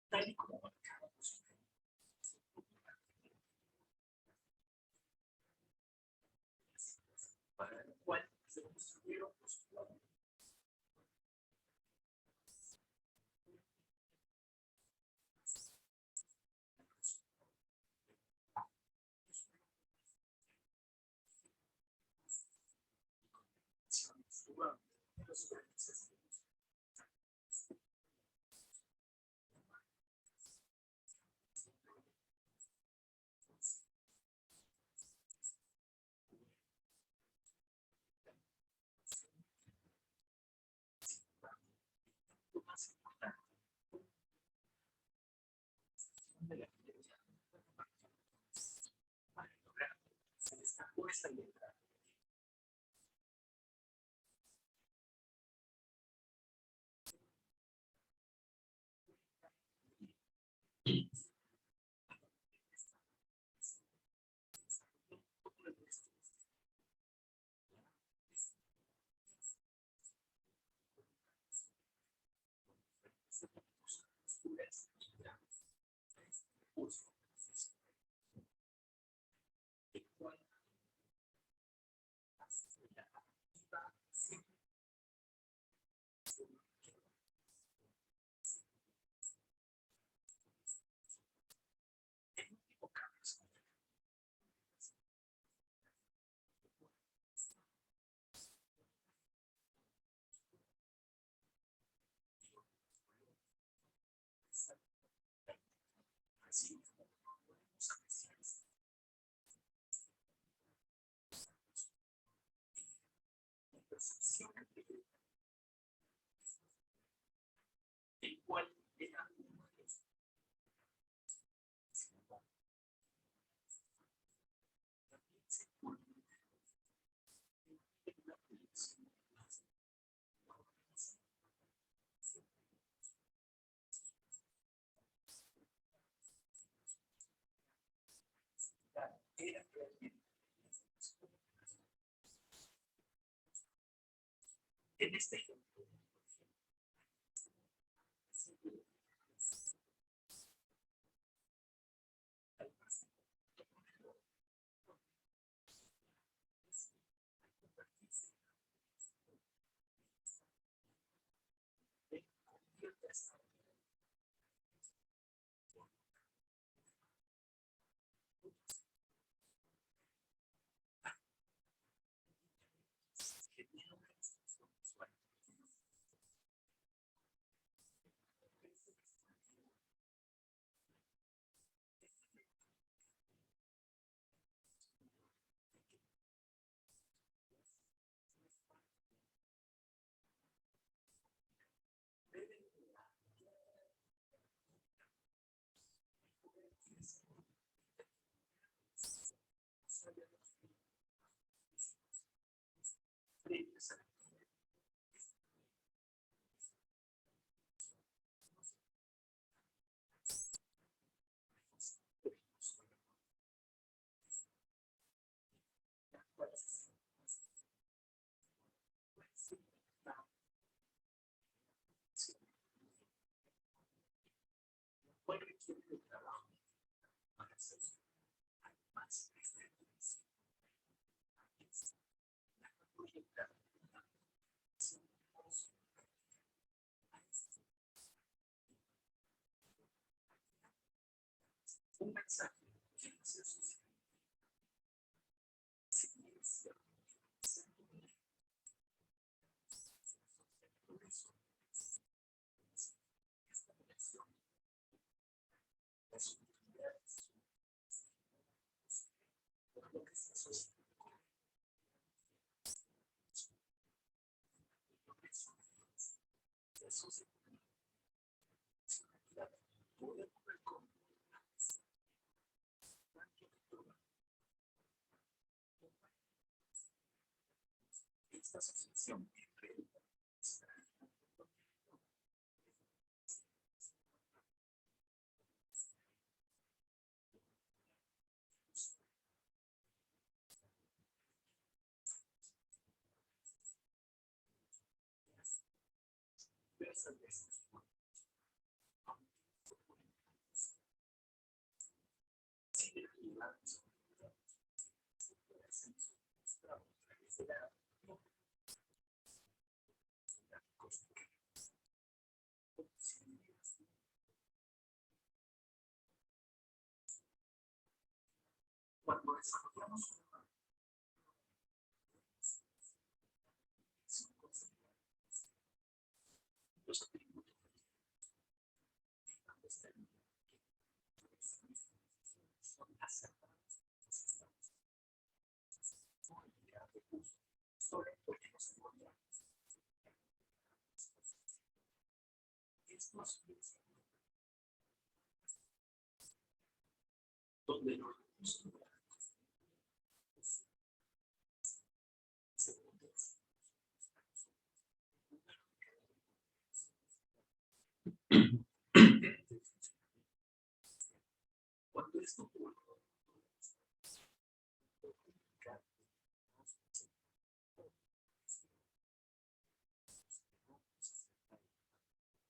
tal y como marcábamos. Para el cual se construyeron los planes.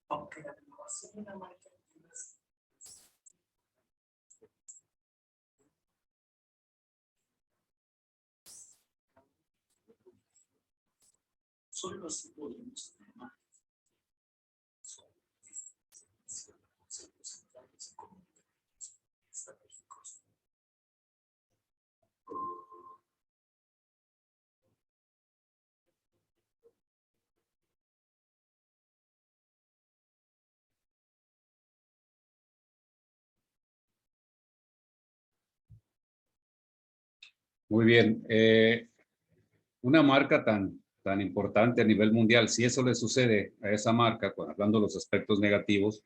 Aunque la renovación de la marca solo así podemos tener marcas. Estratégicos. Muy bien. Una marca tan importante a nivel mundial, si eso le sucede a esa marca, hablando de los aspectos negativos,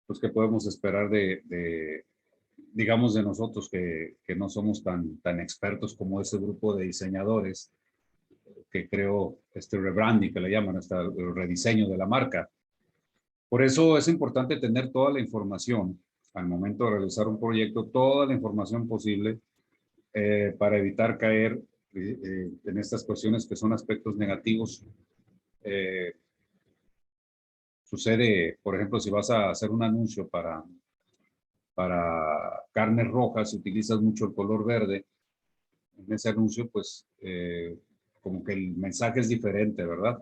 pues ¿qué podemos esperar digamos, de nosotros que no somos tan expertos como ese grupo de diseñadores que creó este rebranding, que le llaman, el rediseño de la marca? Por eso es importante tener toda la información al momento de realizar un proyecto, toda la información posible para evitar caer en estas cuestiones que son aspectos negativos. Sucede, por ejemplo, si vas a hacer un anuncio para carnes rojas, utilizas mucho el color verde, en ese anuncio, pues, como que el mensaje es diferente, ¿verdad?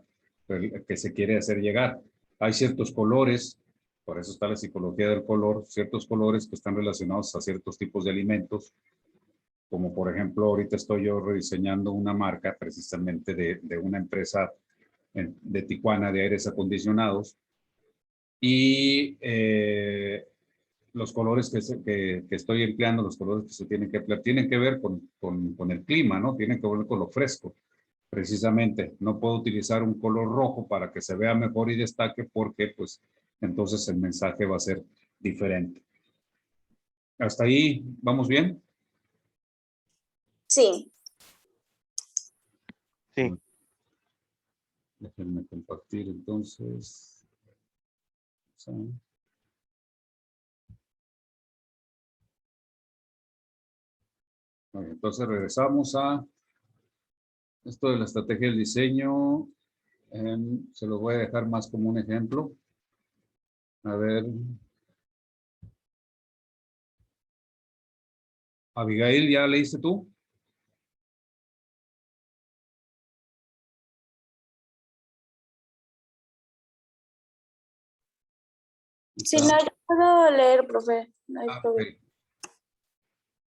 El que se quiere hacer llegar. Hay ciertos colores, por eso está la psicología del color, ciertos colores que están relacionados a ciertos tipos de alimentos, como por ejemplo, ahorita estoy yo rediseñando una marca precisamente de una empresa de Tijuana de aires acondicionados, y los colores que estoy empleando, los colores que se tienen que emplear, tienen que ver con el clima, ¿no? Tienen que ver con lo fresco. Precisamente, no puedo utilizar un color rojo para que se vea mejor y destaque, porque pues entonces el mensaje va a ser diferente. ¿Hasta ahí vamos bien? Sí. Sí. Déjenme compartir entonces. Sí. Bueno, entonces regresamos a esto de la estrategia del diseño. Se lo voy a dejar más como un ejemplo. A ver. Abigail, ¿ya leíste tú? Sí, no, yo puedo leer, profe. No hay problema. Ok.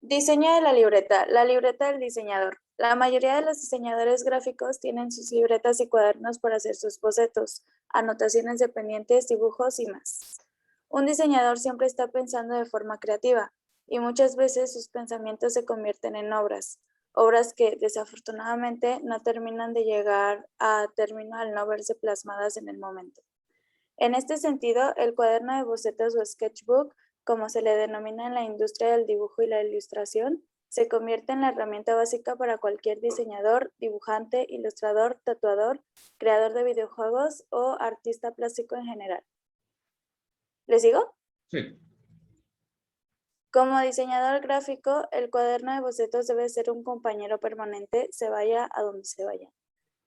Diseño de la libreta. La libreta del diseñador. La mayoría de los diseñadores gráficos tienen sus libretas y cuadernos para hacer sus bocetos, anotaciones de pendientes, dibujos y más. Un diseñador siempre está pensando de forma creativa y muchas veces sus pensamientos se convierten en obras que desafortunadamente no terminan de llegar a término al no verse plasmadas en el momento. En este sentido, el cuaderno de bocetos o sketchbook, como se le denomina en la industria del dibujo y la ilustración, se convierte en la herramienta básica para cualquier diseñador, dibujante, ilustrador, tatuador, creador de videojuegos o artista plástico en general. ¿Les digo? Sí. Como diseñador gráfico, el cuaderno de bocetos debe ser un compañero permanente, se vaya a donde se vaya.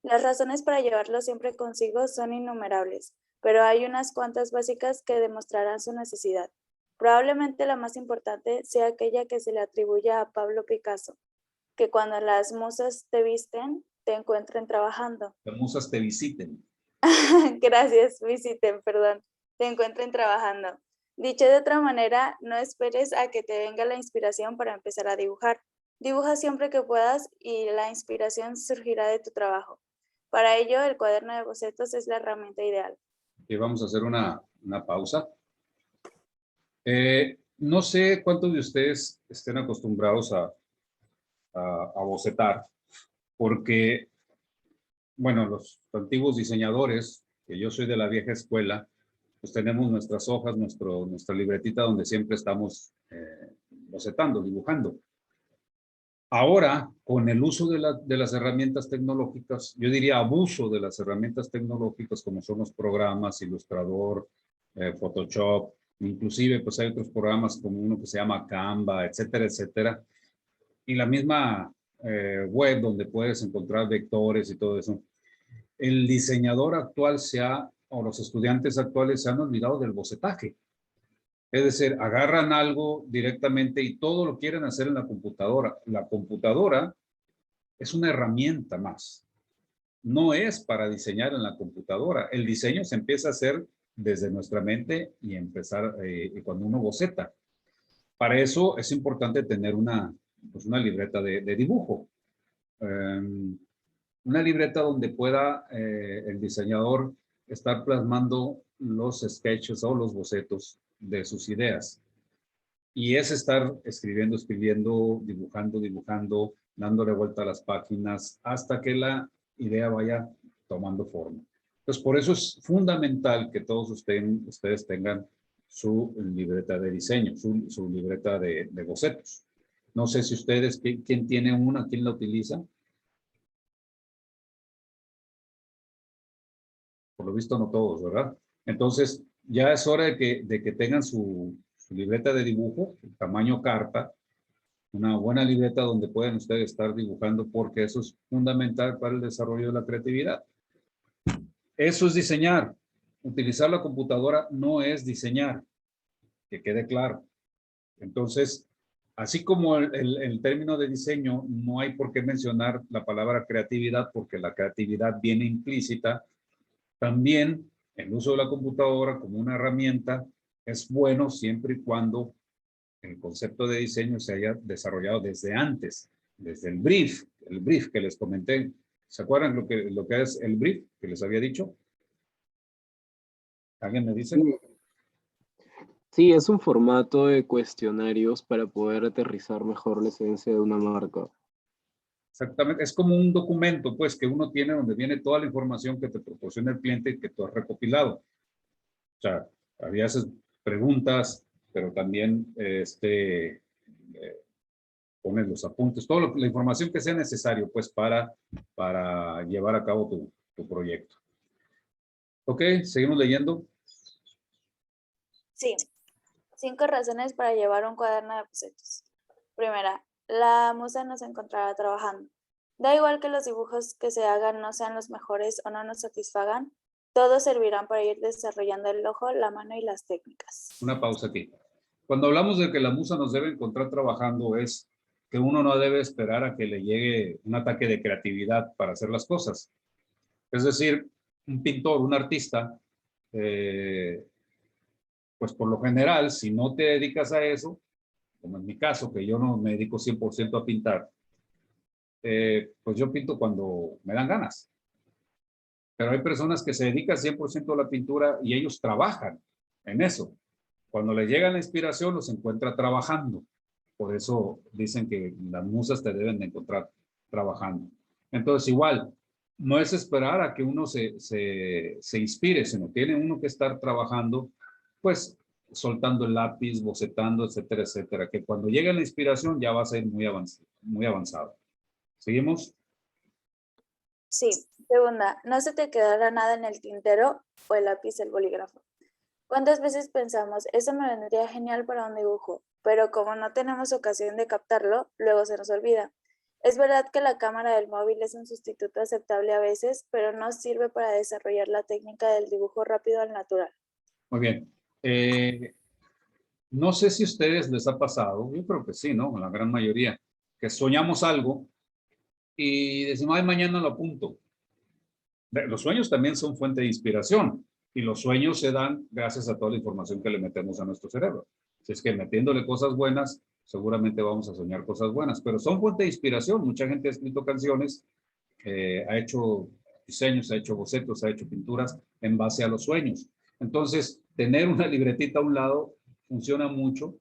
Las razones para llevarlo siempre consigo son innumerables, pero hay unas cuantas básicas que demostrarán su necesidad. Probablemente la más importante sea aquella que se le atribuye a Pablo Picasso, que cuando las musas te visten, te encuentren trabajando. Las musas te visiten. Gracias, visiten, perdón. Te encuentren trabajando. Dicho de otra manera, no esperes a que te venga la inspiración para empezar a dibujar. Dibuja siempre que puedas y la inspiración surgirá de tu trabajo. Para ello, el cuaderno de bocetos es la herramienta ideal. Y vamos a hacer una pausa. No sé cuántos de ustedes estén acostumbrados a bocetar, porque, bueno, los antiguos diseñadores, que yo soy de la vieja escuela, pues tenemos nuestras hojas, nuestra libretita donde siempre estamos bocetando, dibujando. Ahora, con el uso de las herramientas tecnológicas, yo diría abuso de las herramientas tecnológicas como son los programas, Illustrator, Photoshop, inclusive pues hay otros programas como uno que se llama Canva, etcétera, etcétera. Y la misma web donde puedes encontrar vectores y todo eso. El diseñador actual o los estudiantes actuales se han olvidado del bocetaje. Es decir, agarran algo directamente y todo lo quieren hacer en la computadora. La computadora es una herramienta más. No es para diseñar en la computadora. El diseño se empieza a hacer desde nuestra mente y empezar cuando uno boceta. Para eso es importante tener una libreta de dibujo. Una libreta donde pueda el diseñador estar plasmando los sketches o los bocetos de sus ideas. Y es estar escribiendo, dibujando, dándole vuelta a las páginas hasta que la idea vaya tomando forma. Entonces, por eso es fundamental que todos ustedes tengan su libreta de diseño, su libreta de bocetos. No sé si ustedes, ¿quién tiene una? ¿Quién la utiliza? Por lo visto no todos, ¿verdad? Entonces, ya es hora de que tengan su libreta de dibujo, tamaño carta, una buena libreta donde puedan ustedes estar dibujando, porque eso es fundamental para el desarrollo de la creatividad. Eso es diseñar. Utilizar la computadora no es diseñar, que quede claro. Entonces, así como el término de diseño, no hay por qué mencionar la palabra creatividad, porque la creatividad viene implícita. También el uso de la computadora como una herramienta es bueno siempre y cuando el concepto de diseño se haya desarrollado desde antes, desde el brief que les comenté. ¿Se acuerdan lo que es el brief que les había dicho? ¿Alguien me dice? Sí, es un formato de cuestionarios para poder aterrizar mejor la esencia de una marca. Exactamente, es como un documento, pues, que uno tiene donde viene toda la información que te proporciona el cliente y que tú has recopilado. O sea, había esas preguntas, pero también pones los apuntes, toda la información que sea necesario, pues, para llevar a cabo tu proyecto. Ok, seguimos leyendo. Sí. 5 razones para llevar un cuaderno de bocetos. Primera, la musa nos encontrará trabajando. Da igual que los dibujos que se hagan no sean los mejores o no nos satisfagan, todos servirán para ir desarrollando el ojo, la mano y las técnicas. Una pausa aquí. Cuando hablamos de que la musa nos debe encontrar trabajando, es que uno no debe esperar a que le llegue un ataque de creatividad para hacer las cosas. Es decir, un pintor, un artista, pues por lo general, si no te dedicas a eso, como en mi caso, que yo no me dedico 100% a pintar, pues yo pinto cuando me dan ganas. Pero hay personas que se dedican 100% a la pintura y ellos trabajan en eso. Cuando les llega la inspiración, los encuentra trabajando. Por eso dicen que las musas te deben de encontrar trabajando. Entonces, igual, no es esperar a que uno se inspire, sino tiene uno que estar trabajando, pues, soltando el lápiz, bocetando, etcétera, etcétera, que cuando llegue la inspiración ya va a ser muy avanzado. ¿Seguimos? Sí. Segunda, no se te quedará nada en el tintero o el lápiz, el bolígrafo. ¿Cuántas veces pensamos, eso me vendría genial para un dibujo, pero como no tenemos ocasión de captarlo, luego se nos olvida? Es verdad que la cámara del móvil es un sustituto aceptable a veces, pero no sirve para desarrollar la técnica del dibujo rápido al natural. Muy bien. No sé si a ustedes les ha pasado, yo creo que sí, ¿no? La gran mayoría, que soñamos algo y decimos, ay, mañana lo apunto. Los sueños también son fuente de inspiración y los sueños se dan gracias a toda la información que le metemos a nuestro cerebro. Si es que metiéndole cosas buenas, seguramente vamos a soñar cosas buenas, pero son fuente de inspiración. Mucha gente ha escrito canciones, ha hecho diseños, ha hecho bocetos, ha hecho pinturas en base a los sueños. Entonces, tener una libretita a un lado funciona mucho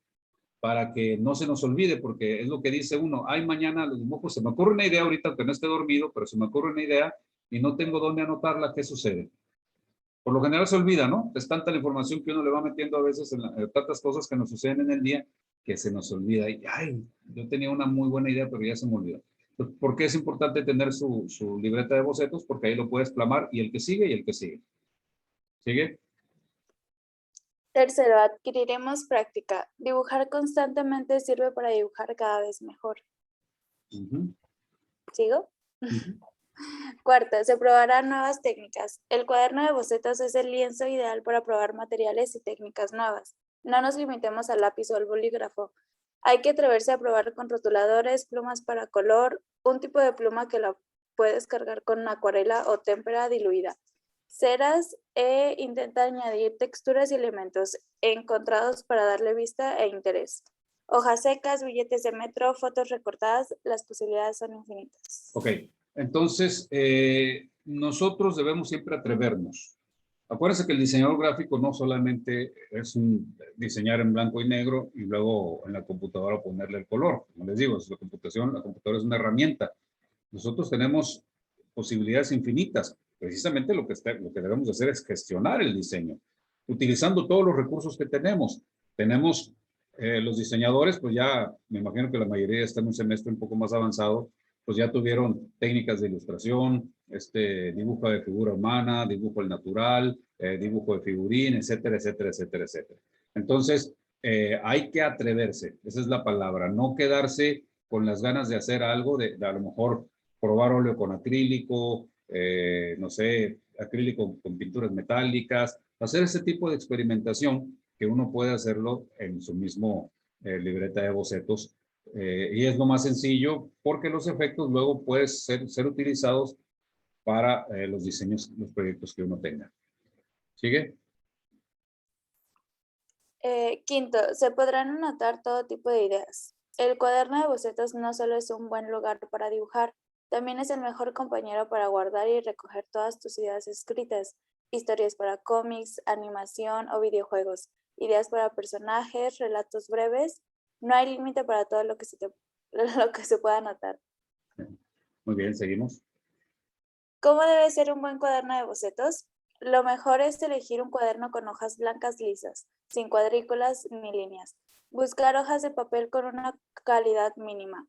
para que no se nos olvide, porque es lo que dice uno, ay, mañana los dibujos, se me ocurre una idea ahorita, aunque no esté dormido, pero se me ocurre una idea y no tengo dónde anotarla, ¿qué sucede? Por lo general se olvida, ¿no? Es tanta la información que uno le va metiendo a veces en tantas cosas que nos suceden en el día que se nos olvida. Y, ay, yo tenía una muy buena idea, pero ya se me olvidó. ¿Por qué es importante tener su libreta de bocetos? Porque ahí lo puedes plasmar y el que sigue y el que sigue. ¿Sigue? Tercero, adquiriremos práctica. Dibujar constantemente sirve para dibujar cada vez mejor. ¿Sigo? Cuarto, se probarán nuevas técnicas. El cuaderno de bocetos es el lienzo ideal para probar materiales y técnicas nuevas. No nos limitemos al lápiz o al bolígrafo. Hay que atreverse a probar con rotuladores, plumas para color, un tipo de pluma que la puedes cargar con acuarela o témpera diluida, ceras e intenta añadir texturas y elementos encontrados para darle vista e interés. Hojas secas, billetes de metro, fotos recortadas, las posibilidades son infinitas. Ok, entonces nosotros debemos siempre atrevernos. Acuérdense que el diseñador gráfico no solamente es diseñar en blanco y negro y luego en la computadora ponerle el color. Como les digo, la computadora es una herramienta. Nosotros tenemos posibilidades infinitas. Precisamente lo que debemos hacer es gestionar el diseño, utilizando todos los recursos que tenemos. Tenemos los diseñadores, pues ya me imagino que la mayoría está en un semestre un poco más avanzado, pues ya tuvieron técnicas de ilustración, dibujo de figura humana, dibujo al natural, dibujo de figurín, etcétera, etcétera, etcétera, etcétera. Entonces, hay que atreverse, esa es la palabra, no quedarse con las ganas de hacer algo, de a lo mejor probar óleo con acrílico, no sé, acrílico con pinturas metálicas, hacer ese tipo de experimentación que uno puede hacerlo en su mismo libreta de bocetos. Y es lo más sencillo porque los efectos luego pueden ser utilizados para los diseños, los proyectos que uno tenga. ¿Sigue? Quinto, se podrán anotar todo tipo de ideas. El cuaderno de bocetos no solo es un buen lugar para dibujar, también es el mejor compañero para guardar y recoger todas tus ideas escritas, historias para cómics, animación o videojuegos, ideas para personajes, relatos breves. No hay límite para todo lo que se pueda anotar. Muy bien, seguimos. ¿Cómo debe ser un buen cuaderno de bocetos? Lo mejor es elegir un cuaderno con hojas blancas lisas, sin cuadrículas ni líneas. Buscar hojas de papel con una calidad mínima.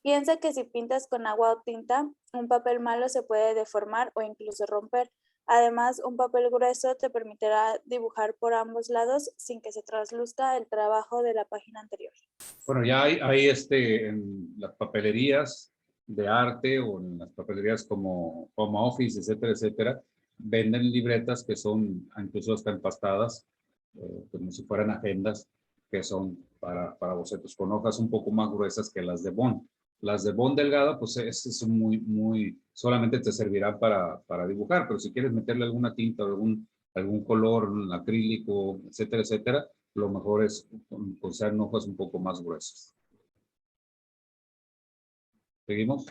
Piensa que si pintas con agua o tinta, un papel malo se puede deformar o incluso romper. Además, un papel grueso te permitirá dibujar por ambos lados sin que se trasluzca el trabajo de la página anterior. Bueno, ya hay en las papelerías de arte o en las papelerías como Home Office, etcétera, etcétera, venden libretas que son incluso hasta empastadas, como si fueran agendas, que son para bocetos con hojas un poco más gruesas que las de Bond. Las de Bond delgada, pues solamente te servirán para dibujar, pero si quieres meterle alguna tinta o algún color, un acrílico, etcétera, etcétera, lo mejor es usar hojas un poco más gruesas. ¿Seguimos?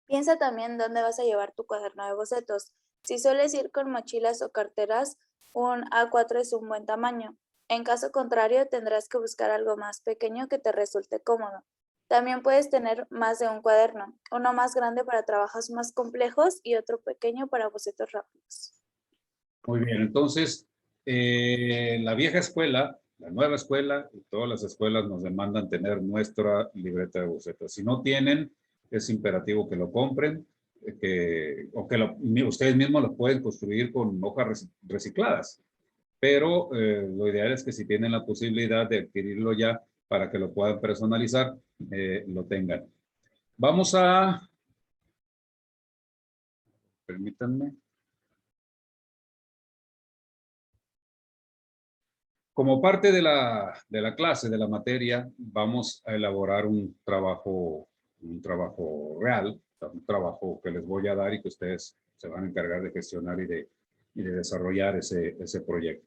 Piensa también dónde vas a llevar tu cuaderno de bocetos. Si sueles ir con mochilas o carteras, un A4 es un buen tamaño. En caso contrario, tendrás que buscar algo más pequeño que te resulte cómodo. También puedes tener más de un cuaderno, uno más grande para trabajos más complejos y otro pequeño para bocetos rápidos. Muy bien, entonces, la vieja escuela, la nueva escuela y todas las escuelas nos demandan tener nuestra libreta de bocetos. Si no tienen, es imperativo que lo compren ustedes mismos lo pueden construir con hojas recicladas. Pero lo ideal es que si tienen la posibilidad de adquirirlo ya para que lo puedan personalizar, lo tengan. Vamos a... Permítanme. Como parte de la clase, de la materia, vamos a elaborar un trabajo real, un trabajo que les voy a dar y que ustedes se van a encargar de gestionar y de desarrollar ese proyecto.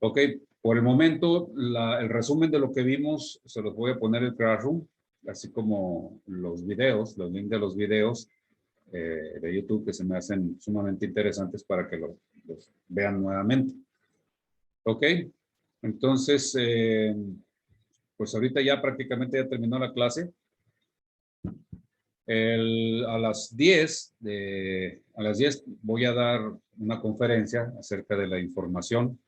Ok, por el momento, el resumen de lo que vimos, se los voy a poner en Classroom, así como los links de los videos de YouTube que se me hacen sumamente interesantes para que los vean nuevamente. Ok. Entonces, pues ahorita ya prácticamente ya terminó la clase. A las 10 voy a dar una conferencia acerca de la información,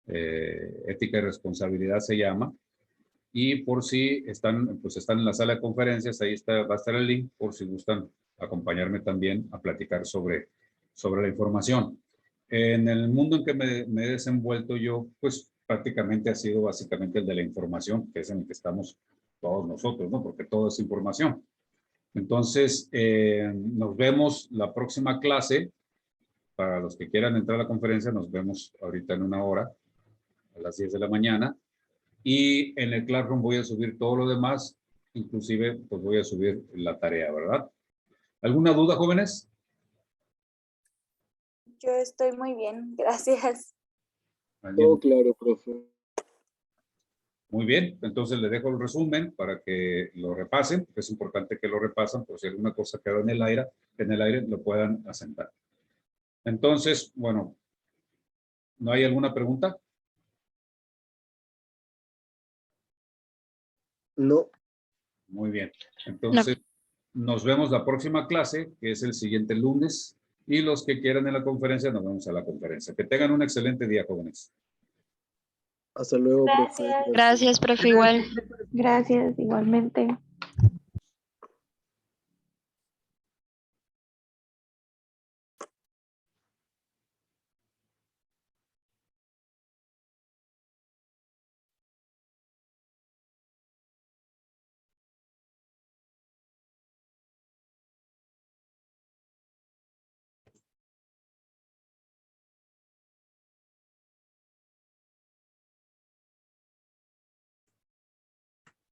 ética y responsabilidad se llama. Y por si están en la sala de conferencias, ahí va a estar el link por si gustan acompañarme también a platicar sobre la información. En el mundo en que me he desenvuelto yo, pues prácticamente ha sido básicamente el de la información, que es en el que estamos todos nosotros, ¿no? Porque todo es información. Entonces, nos vemos la próxima clase. Para los que quieran entrar a la conferencia, nos vemos ahorita en 1 hora, a las 10 de la mañana. Y en el Classroom voy a subir todo lo demás, inclusive pues voy a subir la tarea, ¿verdad? ¿Alguna duda, jóvenes? Yo estoy muy bien, gracias. ¿Alguien? Todo claro, profe. Muy bien, entonces le dejo el resumen para que lo repasen, porque es importante que lo repasen, por si alguna cosa quedó en el aire lo puedan asentar. Entonces, bueno, ¿no hay alguna pregunta? No. Muy bien. Entonces, nos vemos la próxima clase, que es el siguiente lunes. Y los que quieran en la conferencia, nos vemos a la conferencia. Que tengan un excelente día, jóvenes. Hasta luego, profe. Gracias. Gracias, profe, igual. Gracias, igualmente.